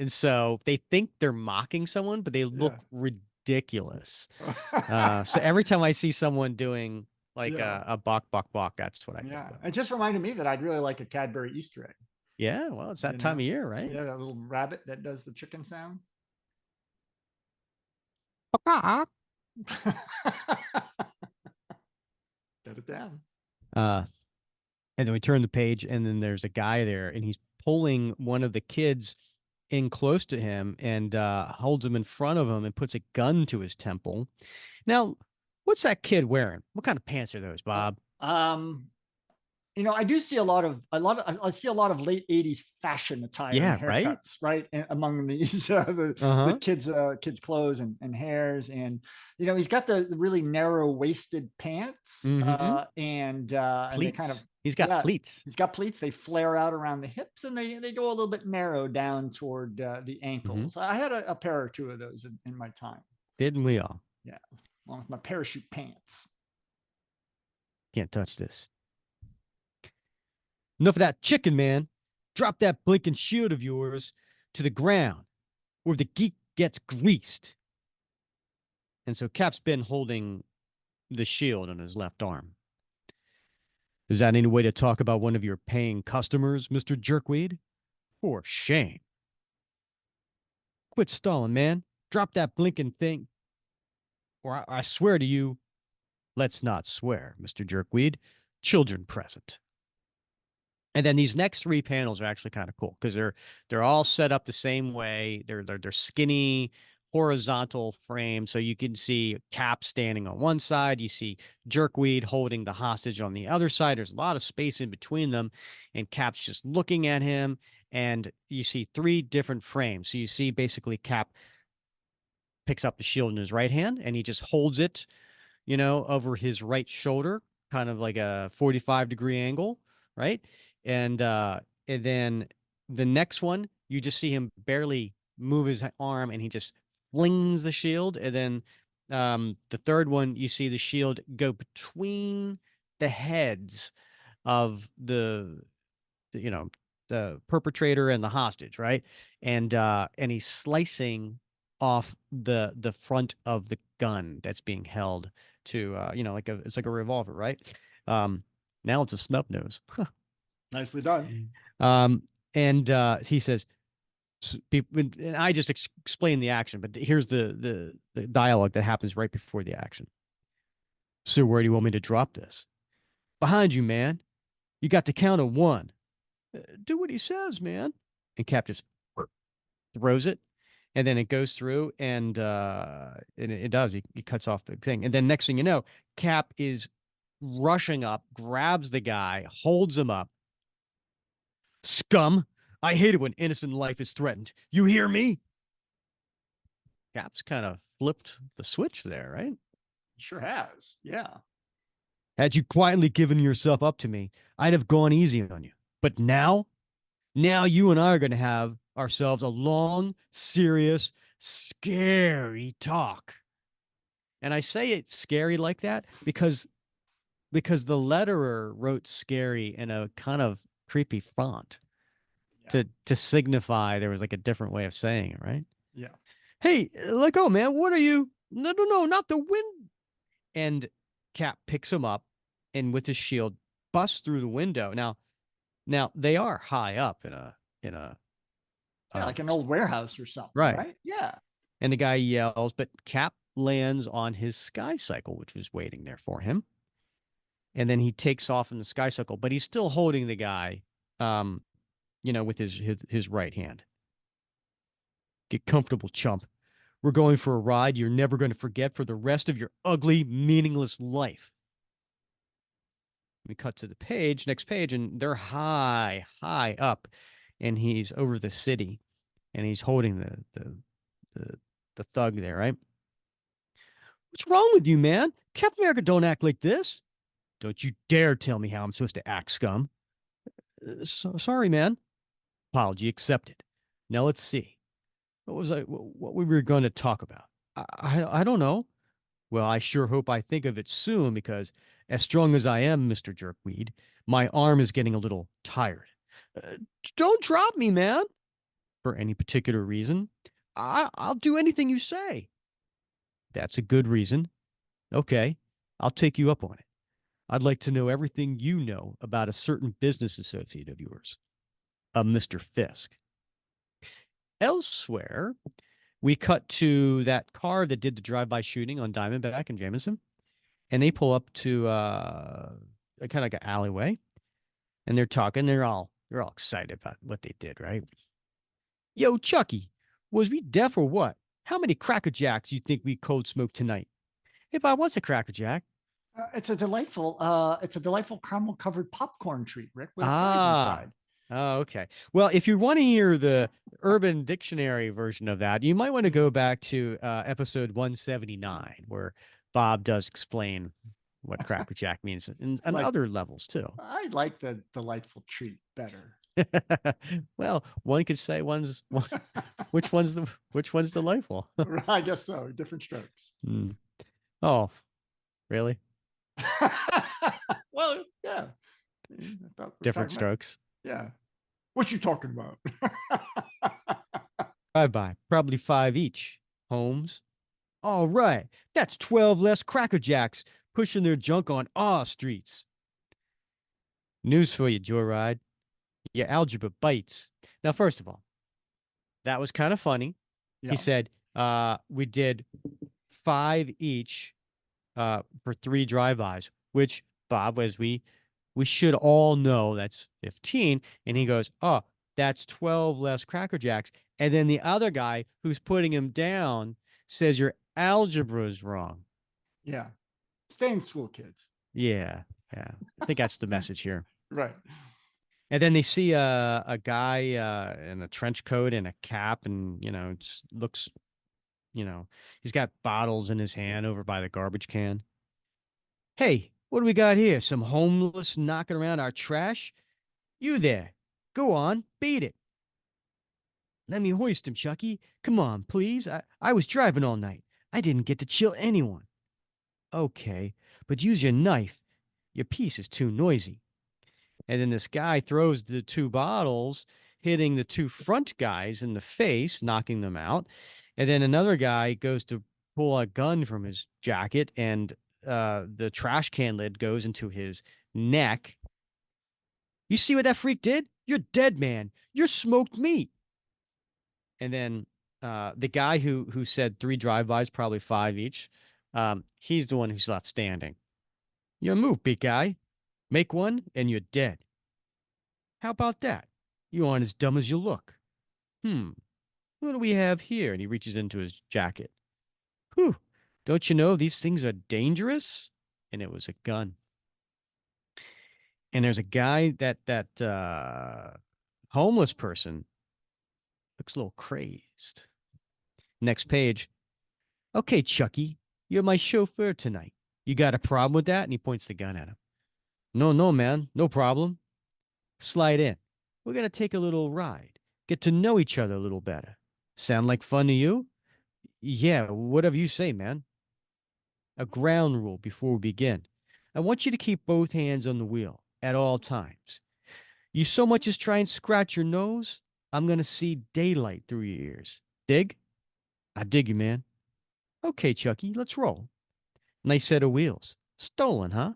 so they think they're mocking someone, but they look Yeah. ridiculous. So every time I see someone doing like Yeah. a bok bok bok, that's what I think Yeah. of. It just reminded me that I'd really like a Cadbury Easter egg, Yeah, well, it's you that time know? of year, right? Yeah, that little rabbit that does the chicken sound. Get it down. Uh, and then we turn the page, and then there's a guy there, and he's pulling one of the kids in close to him and holds him in front of him and puts a gun to his temple. Now, what's that kid wearing? What kind of pants are those, Uh, Bob? um, I do see I see a lot of late 80s fashion attire and Yeah, right? haircuts, right? Among these the Uh-huh. kids clothes and hairs. And he's got the really narrow waisted pants, Mm-hmm. and they kind of, Pleats. He's got yeah, pleats. he's got pleats. They flare out around the hips, and they go a little bit narrow down toward the Mm-hmm. ankles. I had a pair or two of those in my time. Didn't we all? Yeah, along with my parachute pants. Can't touch this. Enough of that chicken, man. Drop that blinking shield of yours to the ground, or the geek gets greased. And so Cap's been holding the shield on his left arm. Is that any way to talk about one of your paying customers, Mr. Jerkweed? For shame. Quit stalling, man. Drop that blinking thing, or I swear to you, let's not swear, Mr. Jerkweed. Children present. And then these next three panels are actually kind of cool because they're all set up the same way. They're skinny horizontal frame, so you can see Cap standing on one side. You see Jerkweed holding the hostage on the other side. There's a lot of space in between them, and Cap's just looking at him. And you see three different frames. So you see basically Cap picks up the shield in his right hand, and he just holds it, over his right shoulder, kind of like a 45-degree angle, right? And then the next one, you just see him barely move his arm and he just flings the shield. And then the third one, you see the shield go between the heads of the perpetrator and the hostage, right? And he's slicing off the front of the gun that's being held to it's like a revolver, right? Um Now it's a snub nose. Nicely done. And he says, and I just explained the action, but here's the dialogue that happens right before the action. So where do you want me to drop this? Behind you, man. You got to count of one. Do what he says, man. And Cap just throws it, and then it goes through, and it does. He cuts off the thing, and then next thing you know, Cap is rushing up, grabs the guy, holds him up. Scum! I hate it when innocent life is threatened. You hear me? Cap's kind of flipped the switch there, right? Sure has. Yeah. Had you quietly given yourself up to me, I'd have gone easy on you. But now you and I are going to have ourselves a long, serious, scary talk. And I say it's scary like that because the letterer wrote scary in a kind of creepy font Yeah. to signify there was like a different way of saying it, right? Yeah. Hey, let go, man. What are you? No, no, no, not the wind. And Cap picks him up and with his shield busts through the window. Now they are high up in a Yeah. Like an s- old warehouse or something, right. right? Yeah. And the guy yells, but Cap lands on his sky cycle, which was waiting there for him. And then he takes off in the sky cycle, but he's still holding the guy, um, with his right hand. Get comfortable, chump. We're going for a ride you're never going to forget for the rest of your ugly, meaningless life. We cut to the page, next page, and they're high, high up, and he's over the city, and he's holding the the thug there, right? What's wrong with you, man? Captain America don't act like this. Don't you dare tell me how I'm supposed to act, scum. Sorry, man. Apology accepted. Now let's see. What we were going to talk about? I don't know. Well, I sure hope I think of it soon because as strong as I am, Mr. Jerkweed, my arm is getting a little tired. Uh, don't drop me, man. For any particular reason, I'll do anything you say. That's a good reason. Okay, I'll take you up on it. I'd like to know everything you know about a certain business associate of yours, a Mr. Fisk. Elsewhere, we cut to that car that did the drive-by shooting on Diamondback and Jameson, and they pull up to a kind of like an alleyway, and they're talking. They're all excited about what they did, right? Yo, Chucky, was we deaf or what? How many Cracker Jacks you think we cold smoked tonight? If I was a Cracker Jack. It's a delightful caramel covered popcorn treat, Rick, with a prize Ah. inside. Oh, okay. Well, if you want to hear the Urban Dictionary version of that, you might want to go back to episode 179, where Bob does explain what Cracker Jack means and Like other levels too. I like the delightful treat better. Well, one could say which one's delightful. I guess so. Different strokes. Hmm. Oh, really? Well, yeah. I thought we were Different talking about, strokes. yeah. What you talking about? Bye-bye. Probably five each. Holmes. All right. That's 12 less Cracker Jacks pushing their junk on our streets. News for you, Joyride. Your algebra bites. Now, first of all, that was kind of funny. He Yeah. said, we did five each for three drive-bys, which, Bob, as we should all know that's 15. And he goes, oh, that's 12 less Cracker Jacks. And then the other guy who's putting him down says your algebra is wrong. Yeah. Stay in school, kids. Yeah, yeah. I think that's the message here. Right. And then they see a guy in a trench coat and a cap, and just looks, he's got bottles in his hand over by the garbage can. Hey, what do we got here? Some homeless knocking around our trash? You there? Go on, beat it. Let me hoist him, Chucky. Come on, please. I was driving all night. I didn't get to chill anyone. Okay, but use your knife. Your piece is too noisy. And then this guy throws the two bottles, hitting the two front guys in the face, knocking them out. And then another guy goes to pull a gun from his jacket, and the trash can lid goes into his neck. You see what that freak did? You're dead, man. You're smoked meat. And then the guy who said three drive-bys, probably five each, he's the one who's left standing. Your move, big guy. Make one, and you're dead. How about that? You aren't as dumb as you look. Hmm. What do we have here? And he reaches into his jacket. Whew. Don't you know these things are dangerous? And it was a gun. And there's a guy that homeless person looks a little crazed. Next page. Okay, Chucky, you're my chauffeur tonight. You got a problem with that? And he points the gun at him. No, no, man. No problem. Slide in. We're going to take a little ride. Get to know each other a little better. Sound like fun to you? Yeah, whatever you say, man. A ground rule before we begin. I want you to keep both hands on the wheel at all times. You so much as try and scratch your nose, I'm going to see daylight through your ears. Dig? I dig you, man. Okay, Chucky, let's roll. Nice set of wheels. Stolen, huh?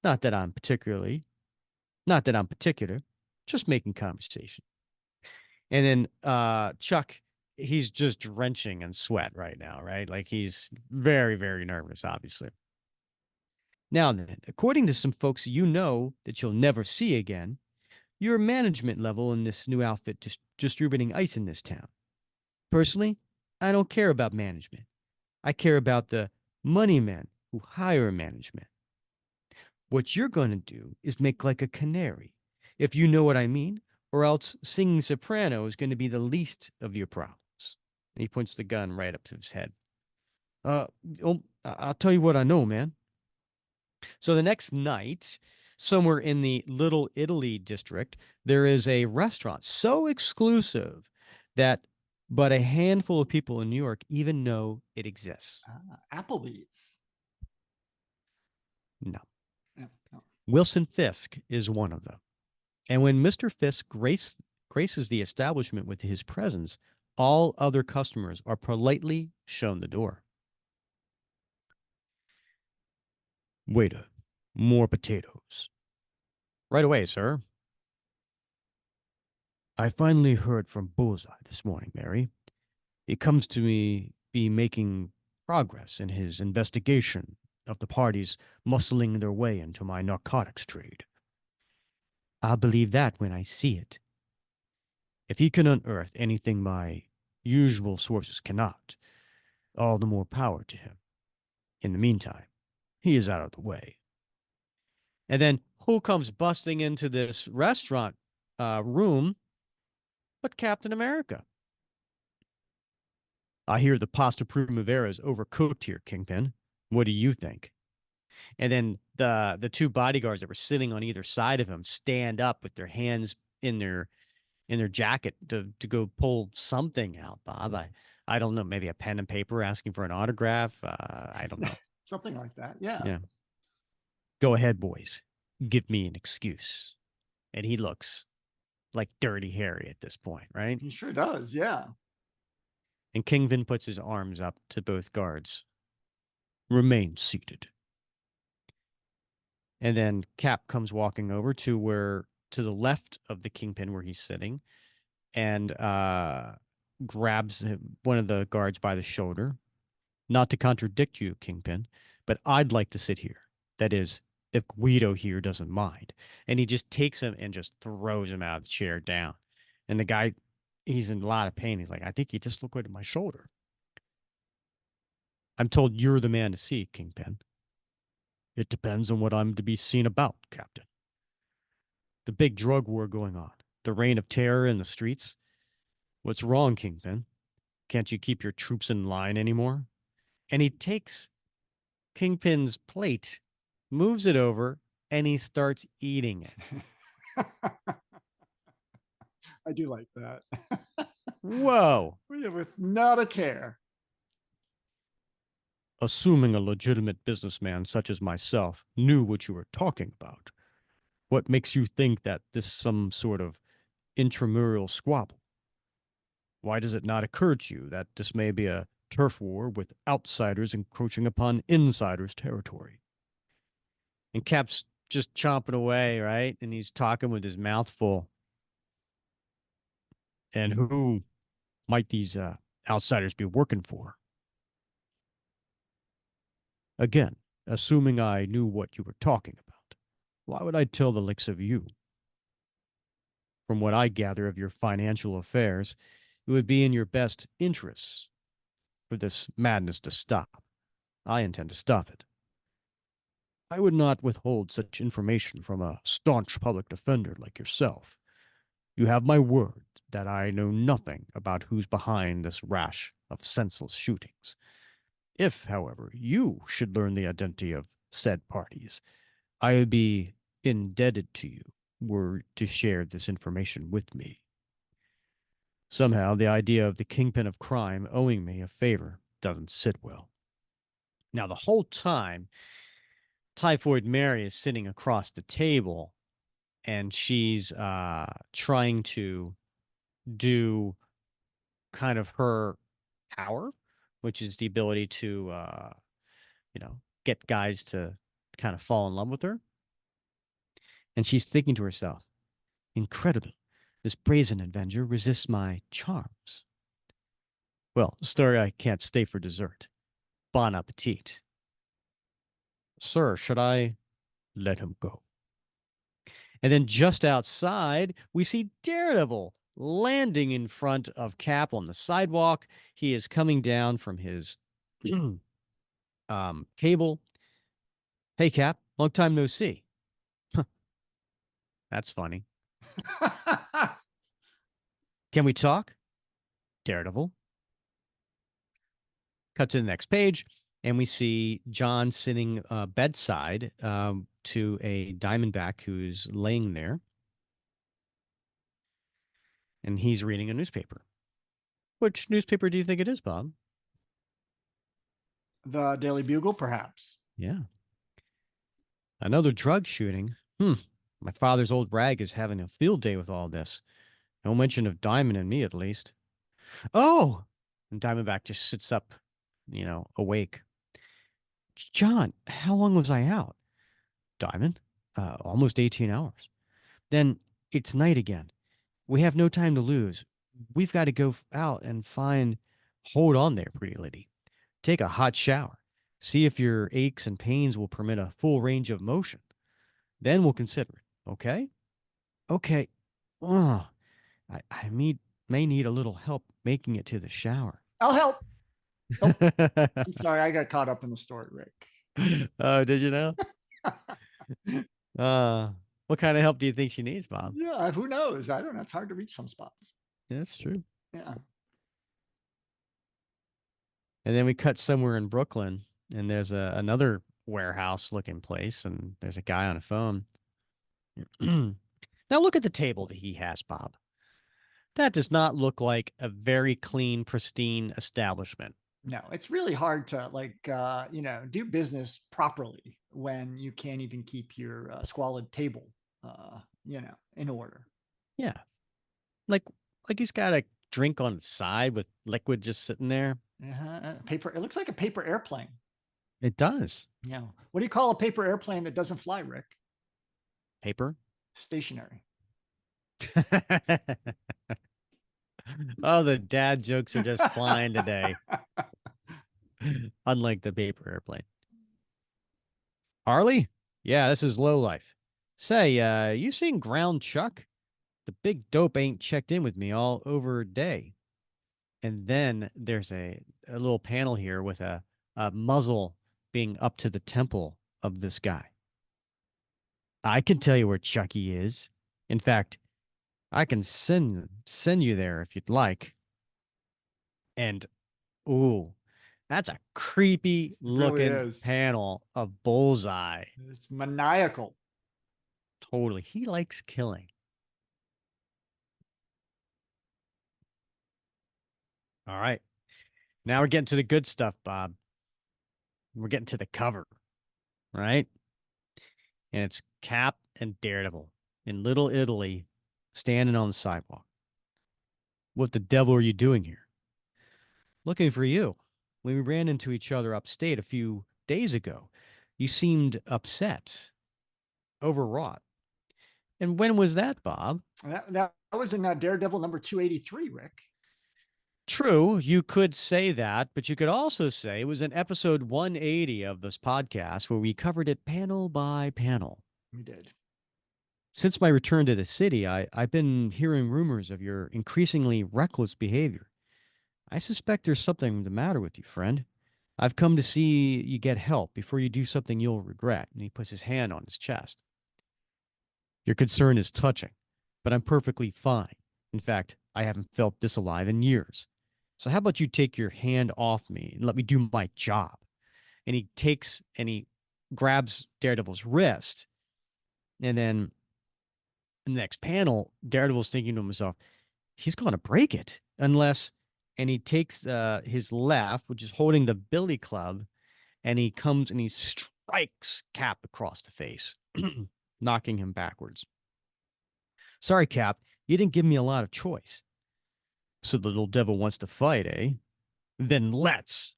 Not that I'm particularly, not that I'm particular, just making conversation. And then Chuck, he's just drenching in sweat right now, right? Like he's very, very nervous, obviously. Now then, according to some folks you know that you'll never see again, your management level in this new outfit distributing ice in this town. Personally, I don't care about management. I care about the money men who hire management. What you're going to do is make like a canary, if you know what I mean, or else singing soprano is going to be the least of your problems. And he points the gun right up to his head. Uh, I'll tell you what I know, man. So the next night, somewhere in the Little Italy district, there is a restaurant so exclusive that but a handful of people in New York even know it exists. Applebee's. No. Yeah, no. Wilson Fisk is one of them. And when Mr. Fisk graces the establishment with his presence, all other customers are politely shown the door. Waiter, more potatoes. Right away, sir. I finally heard from Bullseye this morning, Mary. He comes to me be making progress in his investigation of the parties muscling their way into my narcotics trade. I'll believe that when I see it. If he can unearth anything my usual sources cannot, all the more power to him. In the meantime, he is out of the way. And then who comes busting into this restaurant room but Captain America? I hear the pasta primavera is overcooked here, Kingpin. What do you think? And then the two bodyguards that were sitting on either side of him stand up with their hands in their jacket to go pull something out, Bob. I don't know, maybe a pen and paper asking for an autograph. I don't know. Something like that. Yeah. Yeah. Go ahead, boys. Give me an excuse. And he looks like Dirty Harry at this point, right? He sure does. Yeah. And Kingpin puts his arms up to both guards. Remain seated. And then Cap comes walking over to the left of the Kingpin where he's sitting and grabs one of the guards by the shoulder. Not to contradict you, Kingpin, but I'd like to sit here. That is, if Guido here doesn't mind. And he just takes him and just throws him out of the chair down. And the guy, he's in a lot of pain. He's like, I think you just look right at my shoulder. I'm told you're the man to see, Kingpin. It depends on what I'm to be seen about, Captain. The big drug war going on, the reign of terror in the streets. What's wrong, Kingpin? Can't you keep your troops in line anymore? And he takes Kingpin's plate, moves it over, and he starts eating it. I do like that. Whoa. With not a care. Assuming a legitimate businessman such as myself knew what you were talking about, what makes you think that this is some sort of intramural squabble? Why does it not occur to you that this may be a turf war with outsiders encroaching upon insiders' territory? And Cap's just chomping away, right? And he's talking with his mouth full. And who might these outsiders be working for? Again, assuming I knew what you were talking about, why would I tell the likes of you? From what I gather of your financial affairs, it would be in your best interests for this madness to stop. I intend to stop it. I would not withhold such information from a staunch public defender like yourself. You have my word that I know nothing about who's behind this rash of senseless shootings. If, however, you should learn the identity of said parties, I would be indebted to you were to share this information with me. Somehow, the idea of the kingpin of crime owing me a favor doesn't sit well. Now, the whole time, Typhoid Mary is sitting across the table and she's trying to do kind of her power, which is the ability to, get guys to kind of fall in love with her. And she's thinking to herself, incredible. This brazen Avenger resists my charms. Well, story I can't stay for dessert. Bon appetit. Sir, should I let him go? And then just outside, we see Daredevil landing in front of Cap on the sidewalk. He is coming down from his cable. Hey, Cap, long time no see. That's funny. Can we talk? Daredevil. Cut to the next page, and we see John sitting bedside to a Diamondback who's laying there, and he's reading a newspaper. Which newspaper do you think it is, Bob? The Daily Bugle, perhaps. Yeah. Another drug shooting. My father's old rag is having a field day with all this. No mention of Diamond and me, at least. Oh! And Diamondback just sits up, awake. John, how long was I out? Diamond? Almost 18 hours. Then it's night again. We have no time to lose. We've got to go out and find. Hold on there, pretty lady. Take a hot shower. See if your aches and pains will permit a full range of motion. Then we'll consider it. Okay? Okay. Oh, may need a little help making it to the shower. I'll help. Oh, I'm sorry. I got caught up in the story, Rick. Oh, did you know? Uh, what kind of help do you think she needs, Bob? Yeah, who knows? I don't know. It's hard to reach some spots. Yeah, that's true. Yeah. And then we cut somewhere in Brooklyn, and there's another warehouse looking place, and there's a guy on a phone. Now look at the table that he has, Bob. That does not look like a very clean, pristine establishment. No, it's really hard to do business properly when you can't even keep your squalid table, in order. Yeah, like he's got a drink on the side with liquid just sitting there. Paper. It looks like a paper airplane. It does. Yeah. What do you call a paper airplane that doesn't fly, Rick? Paper. Stationary. Oh, the dad jokes are just flying today. Unlike the paper airplane. Harley? Yeah, this is low life. Say, you seen Ground Chuck? The big dope ain't checked in with me all over day. And then there's a little panel here with a muzzle being up to the temple of this guy. I can tell you where Chucky is. In fact, I can send you there if you'd like. And ooh, that's a creepy looking really panel of Bullseye. It's maniacal. Totally. He likes killing. All right. Now we're getting to the good stuff, Bob. We're getting to the cover, right? And it's Cap and Daredevil in Little Italy standing on the sidewalk. What the devil are you doing here? Looking for you. When we ran into each other upstate a few days ago, you seemed upset, overwrought. And when was that, Bob? That was in Daredevil number 283, Rick. True, you could say that, but you could also say it was in episode 180 of this podcast where we covered it panel by panel. We did. Since my return to the city, I've been hearing rumors of your increasingly reckless behavior. I suspect there's something the matter with you, friend. I've come to see you get help before you do something you'll regret. And he puts his hand on his chest. Your concern is touching, but I'm perfectly fine. In fact, I haven't felt this alive in years. So how about you take your hand off me and let me do my job? And he grabs Daredevil's wrist. And then in the next panel, Daredevil's thinking to himself, he's going to break it unless and he takes his left, which is holding the billy club, and he comes and he strikes Cap across the face, knocking him backwards. Sorry, Cap, you didn't give me a lot of choice. So the little devil wants to fight, eh? Then let's.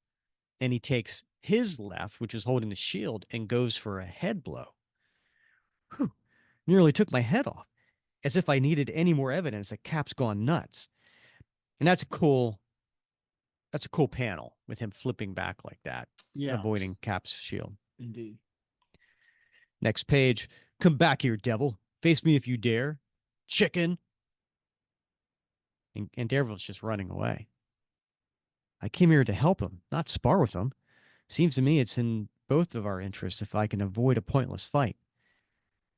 And he takes his left, which is holding the shield, and goes for a head blow. Whew, nearly took my head off, as if I needed any more evidence that Cap's gone nuts. And that's a cool panel with him flipping back like that, Yeah, avoiding Cap's shield. indeed. Next page. Come back here, devil. Face me if you dare. Chicken. And Daredevil's just running away. I came here to help him, not spar with him. Seems to me it's in both of our interests if I can avoid a pointless fight.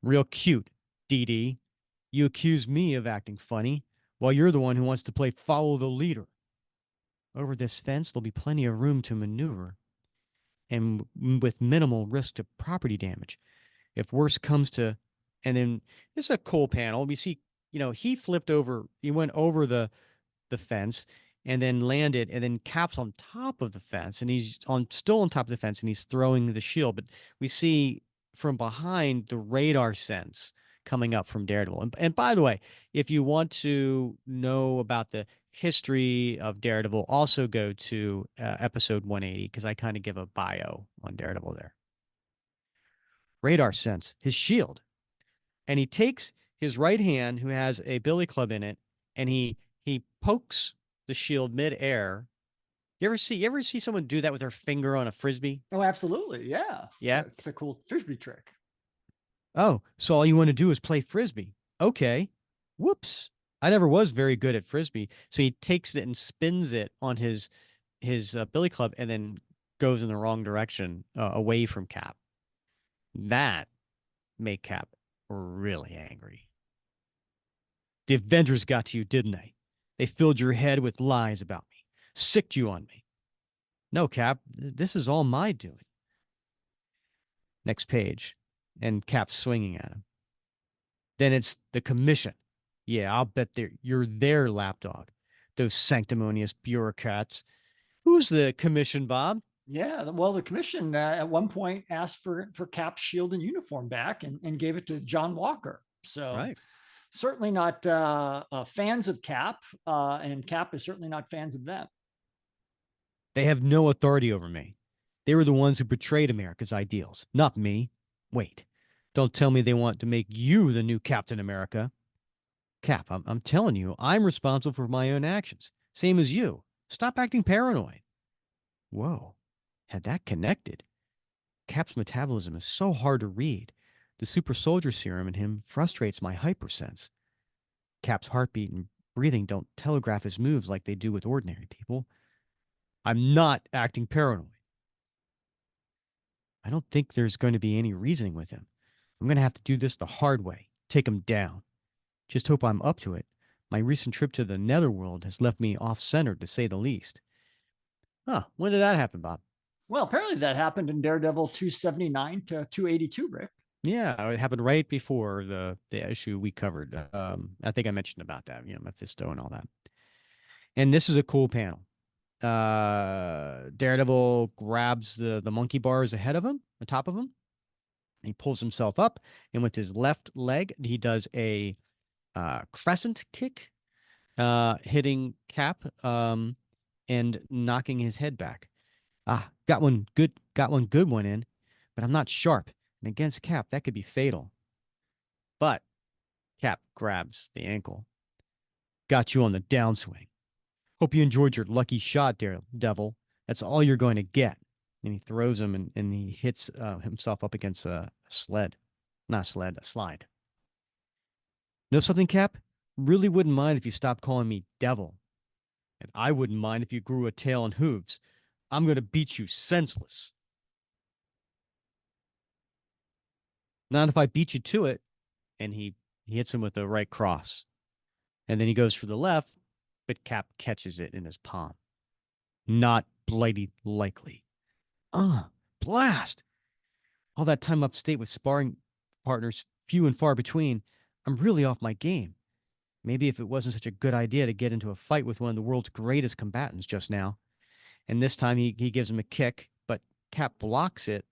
Real cute, Dee Dee. You accuse me of acting funny, while you're the one who wants to play follow the leader. Over this fence, there'll be plenty of room to maneuver, and with minimal risk to property damage. If worse comes to, and then this is a cool panel. We see, he flipped over, he went over the fence and then landed, and then Cap's on top of the fence, and he's still on top of the fence, and he's throwing the shield. But we see from behind the radar sense coming up from Daredevil. And by the way, if you want to know about the history of Daredevil, also go to episode 180, because I kind of give a bio on Daredevil there. Radar sense, his shield. And he takes his right hand, who has a billy club in it, and he pokes the shield midair. You ever see someone do that with their finger on a frisbee? Oh, absolutely. Yeah. Yeah. It's a cool frisbee trick. Oh, so all you want to do is play frisbee. Okay. Whoops. I never was very good at frisbee. So he takes it and spins it on his billy club and then goes in the wrong direction, away from Cap. That made Cap really angry. The Avengers got to you, didn't they? They filled your head with lies about me, sicked you on me. No, Cap, this is all my doing. Next page. And Cap's swinging at him. Then it's the commission. Yeah, I'll bet you're their lapdog. Those sanctimonious bureaucrats. Who's the commission, Bob? Yeah, well, the commission at one point asked for Cap's shield and uniform back and gave it to John Walker. So Right. certainly not fans of Cap, and Cap is certainly not fans of them. They have no authority over me. They were the ones who betrayed America's ideals, not me. Wait, don't tell me they want to make you the new Captain America. Cap, I'm telling you, I'm responsible for my own actions. Same as you. Stop acting paranoid. Whoa, had that connected. Cap's metabolism is so hard to read. The super soldier serum in him frustrates my hypersense. Cap's heartbeat and breathing don't telegraph his moves like they do with ordinary people. I'm not acting paranoid. I don't think there's going to be any reasoning with him. I'm going to have to do this the hard way, take him down. Just hope I'm up to it. My recent trip to the netherworld has left me off center, to say the least. Huh, when did that happen, Bob? Well, apparently that happened in Daredevil 279 to 282, Rick. Yeah, it happened right before the issue we covered. I think I mentioned about that, Mephisto and all that. And this is a cool panel. Daredevil grabs the monkey bars ahead of him, on top of him. He pulls himself up, and with his left leg, he does a crescent kick, hitting Cap, and knocking his head back. Got one good one in, but I'm not sharp. And against Cap, that could be fatal. But Cap grabs the ankle. Got you on the downswing. Hope you enjoyed your lucky shot, Daredevil. That's all you're going to get. And he throws him, and he hits himself up against a sled. Not a sled, a slide. Know something, Cap? Really wouldn't mind if you stopped calling me Devil. And I wouldn't mind if you grew a tail and hooves. I'm going to beat you senseless. Not if I beat you to it. And he hits him with the right cross. And then he goes for the left, but Cap catches it in his palm. Not bloody likely. Blast! All that time upstate with sparring partners few and far between, I'm really off my game. Maybe if it wasn't such a good idea to get into a fight with one of the world's greatest combatants just now. And this time he gives him a kick, but Cap blocks it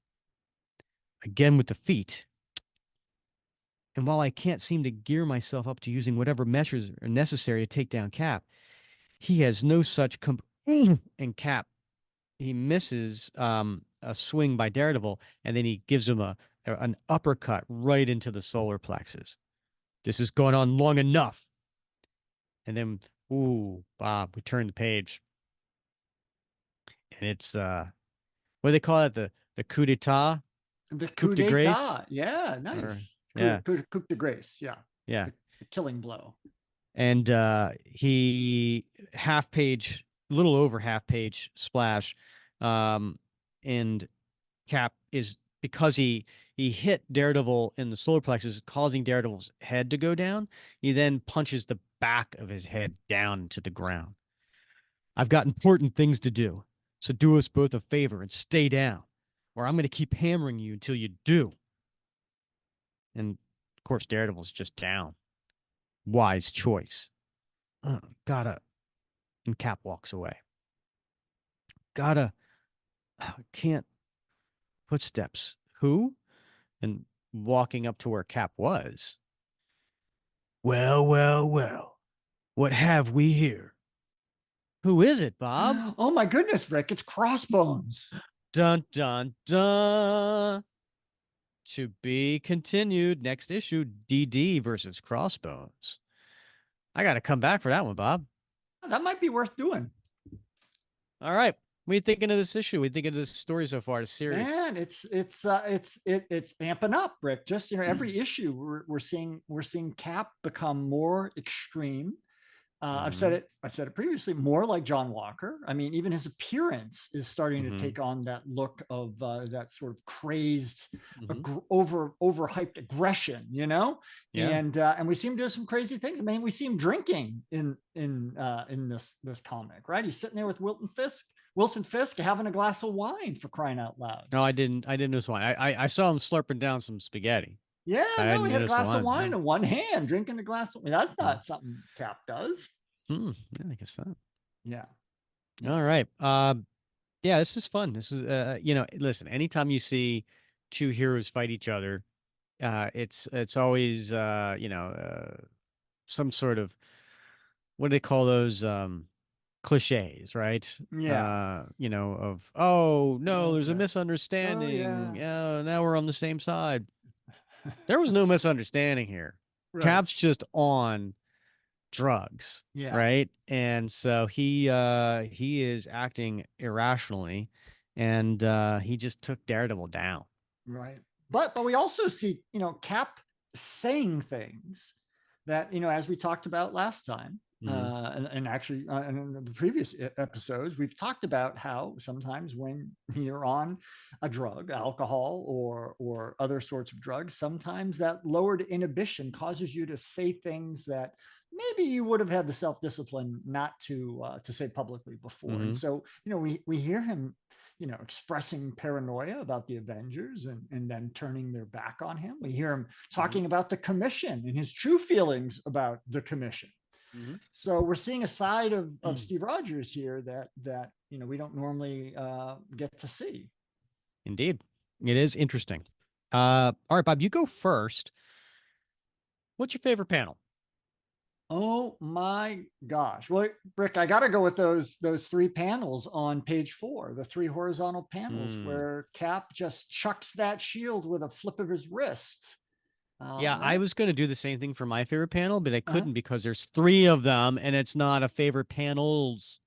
again with the feet. And while I can't seem to gear myself up to using whatever measures are necessary to take down Cap, he has no such and Cap he misses a swing by Daredevil, and then he gives him an uppercut right into the solar plexus. This has gone on long enough. And then, ooh, Bob, we turn the page, and it's what do they call it? The coup d'état, The coup coup de grace, d'etat. Yeah, or nice. yeah, Coup de grace. Yeah. yeah. The killing blow. And he half page, a little over half page splash, um, and Cap is because he hit Daredevil in the solar plexus, causing Daredevil's head to go down. He then punches the back of his head down to the ground. I've got important things to do, so do us both a favor and stay down, or I'm going to keep hammering you until you do. And of course, Daredevil's just down. Wise choice. Gotta. And Cap walks away. Gotta. Can't. Footsteps. Who? And walking up to where Cap was. Well, well, well. What have we here? Who is it, Bob? Oh my goodness, Rick, it's Crossbones. Dun, dun, dun. To be continued. Next issue, DD versus Crossbones. I got to come back for that one, Bob. That might be worth doing. All right. What are you thinking of this issue? What are you thinking of this story so far, this series? Man, it's amping up, Rick. Just every issue we're seeing Cap become more extreme. Mm-hmm. I've said it previously, more like John Walker. I mean, even his appearance is starting to Mm-hmm. take on that look of that sort of crazed, Mm-hmm. overhyped aggression, you know. Yeah. And we see him do some crazy things. I mean, we see him drinking in this comic, right? He's sitting there with Wilson Fisk, having a glass of wine for crying out loud. No, I didn't notice wine. I saw him slurping down some spaghetti. Yeah, I no, hadn't he had a noticed the glass of wine. wine No. in one hand, drinking a glass of wine. That's Mm. not something Cap does. Yeah, I guess not. Yeah. All Yes. right. Yeah, this is fun. This is listen, anytime you see two heroes fight each other, it's always some sort of what do they call those cliches, right? Yeah. Of oh no, there's a Okay. Oh misunderstanding. yeah. Now we're on the same side. There was no misunderstanding here. Right. Cap's just on drugs, Yeah. right? And so he is acting irrationally, and he just took Daredevil down. Right. But we also see, Cap saying things that, as we talked about last time, Hmm. and actually in the previous episodes, we've talked about how sometimes when you're on a drug, alcohol or other sorts of drugs, sometimes that lowered inhibition causes you to say things that maybe you would have had the self discipline not to say publicly before. And Hmm. so, we hear him expressing paranoia about the Avengers and then turning their back on him. We hear him Hmm. talking about the commission and his true feelings about the commission. Hmm. So we're seeing a side of Steve Rogers here that we don't normally get to see. Indeed, it is interesting. All right, Bob, you go first. What's your favorite panel? Oh my gosh. Well, Rick, I got to go with those three panels on page 4, the three horizontal panels Hmm. where Cap just chucks that shield with a flip of his wrist. Yeah, I That was going to do the same thing for my favorite panel, but I uh, couldn't because there's three of them, and it's not a favorite panels.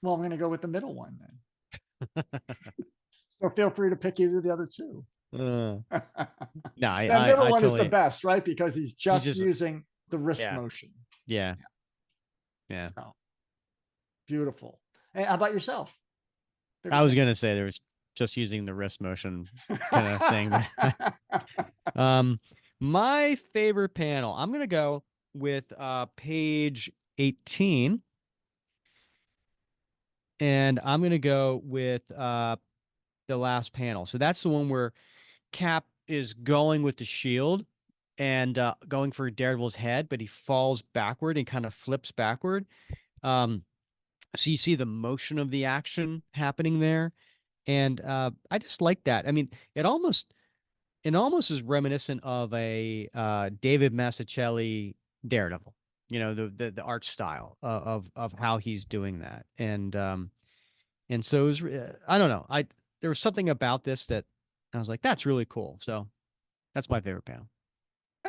Well, I'm going to go with the middle one then. So feel free to pick either of the other two. Uh, no, That middle I one is the totally. best, right? Because he's He just just, using the wrist yeah, motion. yeah, yeah. So beautiful. Hey, how about yourself? I Favorite was panel? gonna say there was just using the wrist motion kind of thing, but um, my favorite panel. I'm gonna go with page 18, and I'm gonna go with the last panel. So that's the one where Cap is going with the shield, and going for Daredevil's head, but he falls backward and kind of flips backward. Um, so you see the motion of the action happening there, and I just like that. I mean, it almost is reminiscent of a David Mazzucchelli Daredevil. You know, the art style of how he's doing that, and so it was, I don't know, I there was something about this that I was like, that's really cool. So that's my favorite panel.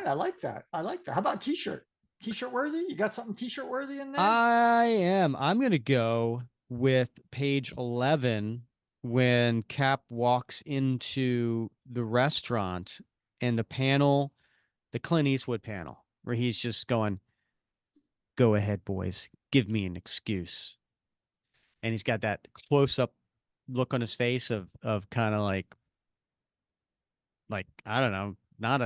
I like that. I like that. How about t-shirt? T-shirt worthy? You got something t-shirt worthy in there? I'm gonna go with page 11 when Cap walks into the restaurant and the Clint Eastwood panel, where he's just going, "Go ahead, boys, give me an excuse." And he's got that close up look on his face of kind of like I don't know, not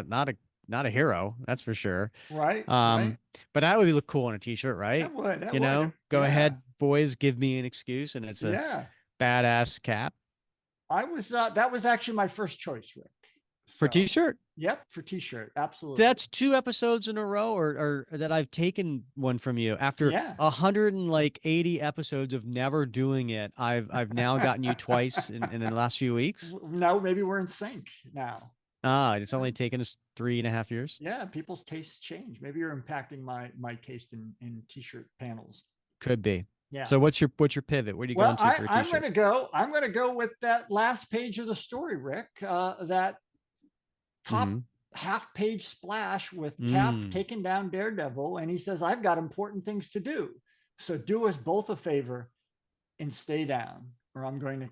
a hero, that's for sure. Right, right. Um, but that would look cool on a t-shirt, That right? would. That You would. know, go Yeah. ahead, boys, give me an excuse, and it's a Yeah. badass cap I was that was actually my first choice, Rick. for So, t-shirt. yep, for t-shirt. Absolutely. That's two episodes in a row, or that I've taken one from you after Yeah. 180 episodes of never doing it. I've now gotten you twice in the last few weeks. No, maybe we're in sync now. Ah, it's Yeah. only taken us 3.5 years. Yeah, people's tastes change. Maybe you're impacting my taste in t-shirt panels. Could be. Yeah. So what's your pivot? What are you Well, going to for a t-shirt? I'm gonna go with that last page of the story, Rick. That top Mm-hmm. half page splash with Cap Mm. taking down Daredevil, and he says, "I've got important things to do, so do us both a favor and stay down, or I'm going to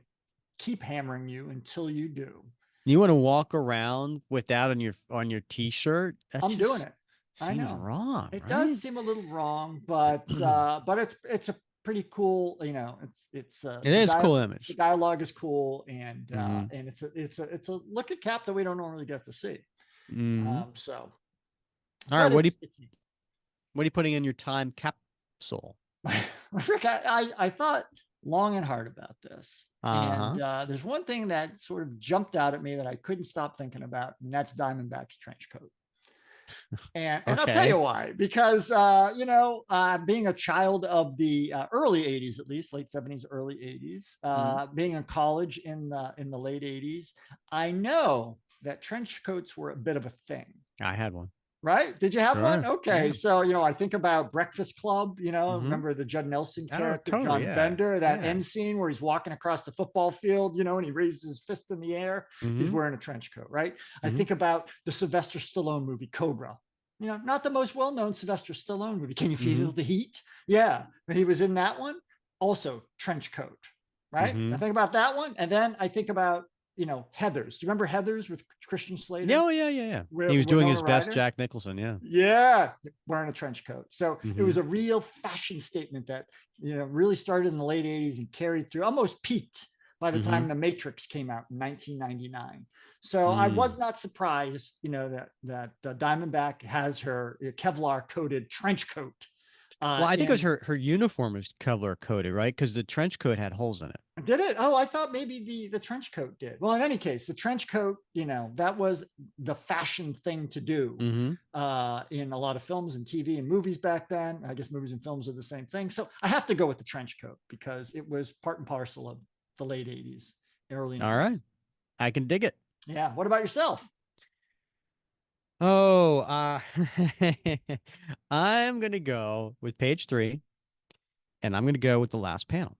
keep hammering you until you do." You want to walk around with that on your t-shirt? That I'm doing just it. I seems know wrong, it does right? seem a little wrong, but it's a pretty cool. You know, it's It is a cool the image. dialogue is cool, Mm-hmm. and it's a look at Cap that we don't normally get to see. Mm-hmm. So, All right, but it's what are you putting in your time capsule? Rick, I thought long and hard about this. And Uh-huh. there's one thing that sort of jumped out at me that I couldn't stop thinking about, and that's Diamondback's trench coat. And I'll tell you Okay. why. Because being a child of the early '80s, at least late '70s, early '80s, Mm. being in college in the late '80s, I know that trench coats were a bit of a thing. I had one. Right? Did you have one? Sure. Okay. Yeah. So, I think about Breakfast Club, Mm-hmm. remember the Judd Nelson Oh, character, totally. John Yeah. Bender, that Yeah. end scene where he's walking across the football field, and he raises his fist in the air. He's Mm-hmm. wearing a trench coat, right? I Mm-hmm. think about the Sylvester Stallone movie, Cobra. Not the most well known Sylvester Stallone movie. Can you Mm-hmm. feel the heat? Yeah. He was in that one. Also, trench coat, right? I Mm-hmm. think about that one. And then I think about, Heathers. Do you remember Heathers with Christian Yeah, Slater? oh, yeah, yeah, yeah. He was doing Winona his best Ryder? Jack Nicholson. Yeah. Yeah, wearing a trench coat. So it Mm-hmm. was a real fashion statement that really started in the late '80s and carried through, almost peaked by the Mm-hmm. time The Matrix came out in 1999. So I was Mm. not surprised, that Diamondback has her Kevlar coated trench coat. Well, I think it was In her uniform was Kevlar coated, right? Because the trench coat had holes in it. Did it? Oh, I thought maybe the trench coat did. Well, in any case, the trench coat, that was the fashion thing to do Mm-hmm. in a lot of films and TV and movies back then. I guess movies and films are the same thing. So I have to go with the trench coat because it was part and parcel of the late '80s, early All '90s. right. I can dig it. Yeah. What about yourself? Oh, I'm gonna go with page 3, and I'm gonna go with the last panel.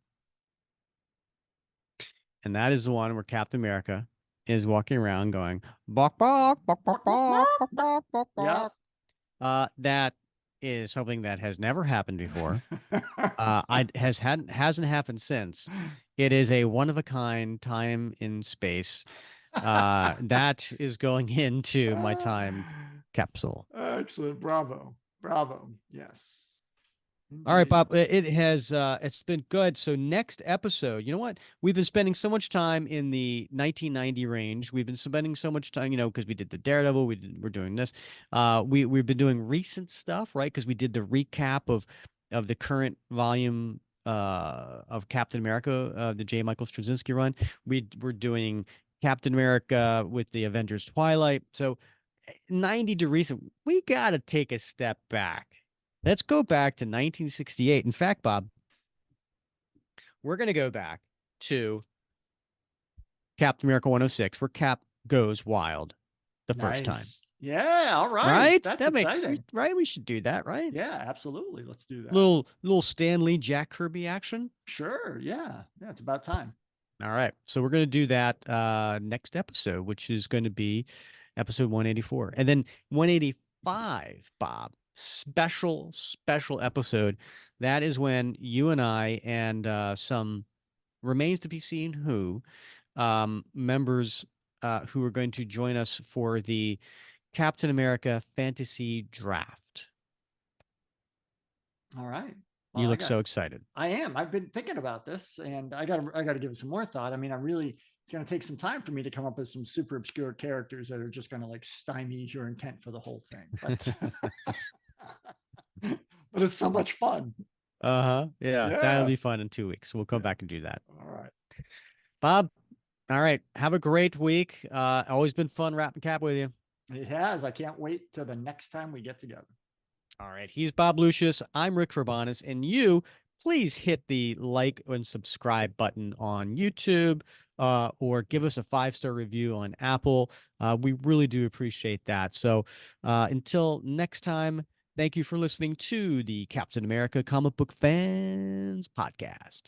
And that is the one where Captain America is walking around going, "Bok bok bok bok bok bok bok bok Yeah. bok." That is something that has never happened before. I has hadn't hasn't happened since. It is a one of a kind time in space. That is going into my time capsule. Excellent. Bravo. Bravo. Yes. All right, Indeed. Bob. It has it's been good. So next episode, you know what? We've been spending so much time in the 1990 range. We've been spending so much time, because we did the Daredevil, we're doing this. We've been doing recent stuff, right? Because we did the recap of the current volume of Captain America, the J. Michael Straczynski run. We're doing Captain America with the Avengers Twilight. So 90 to recent, we got to take a step back. Let's go back to 1968. In fact, Bob, we're going to go back to Captain America 106, where Cap goes wild the first time. Nice. Yeah. All right. Right? That's That makes exciting. right. We should do that, right? Yeah, absolutely. Let's do that. Little Stan Lee, Jack Kirby action. Sure. Yeah. Yeah. It's about time. All right. So we're going to do that next episode, which is going to be episode 184. And then 185, Bob, special episode. That is when you and I and some remains to be seen who members who are going to join us for the Captain America Fantasy Draft. All right. Well, you look so excited. I am. I've been thinking about this, and I got to give it some more thought. I mean, it's going to take some time for me to come up with some super obscure characters that are just going to like stymie your intent for the whole thing. But, but it's so much fun. Yeah, that'll be fun in 2 weeks. We'll come back and do that. All right, Bob. All right. Have a great week. Always been fun wrapping Cap with you. It has. I can't wait till the next time we get together. All right. He's Bob Lucius. I'm Rick Verbanis. And you, please hit the like and subscribe button on YouTube or give us a 5-star review on Apple. We really do appreciate that. So until next time, thank you for listening to the Captain America Comic Book Fans Podcast.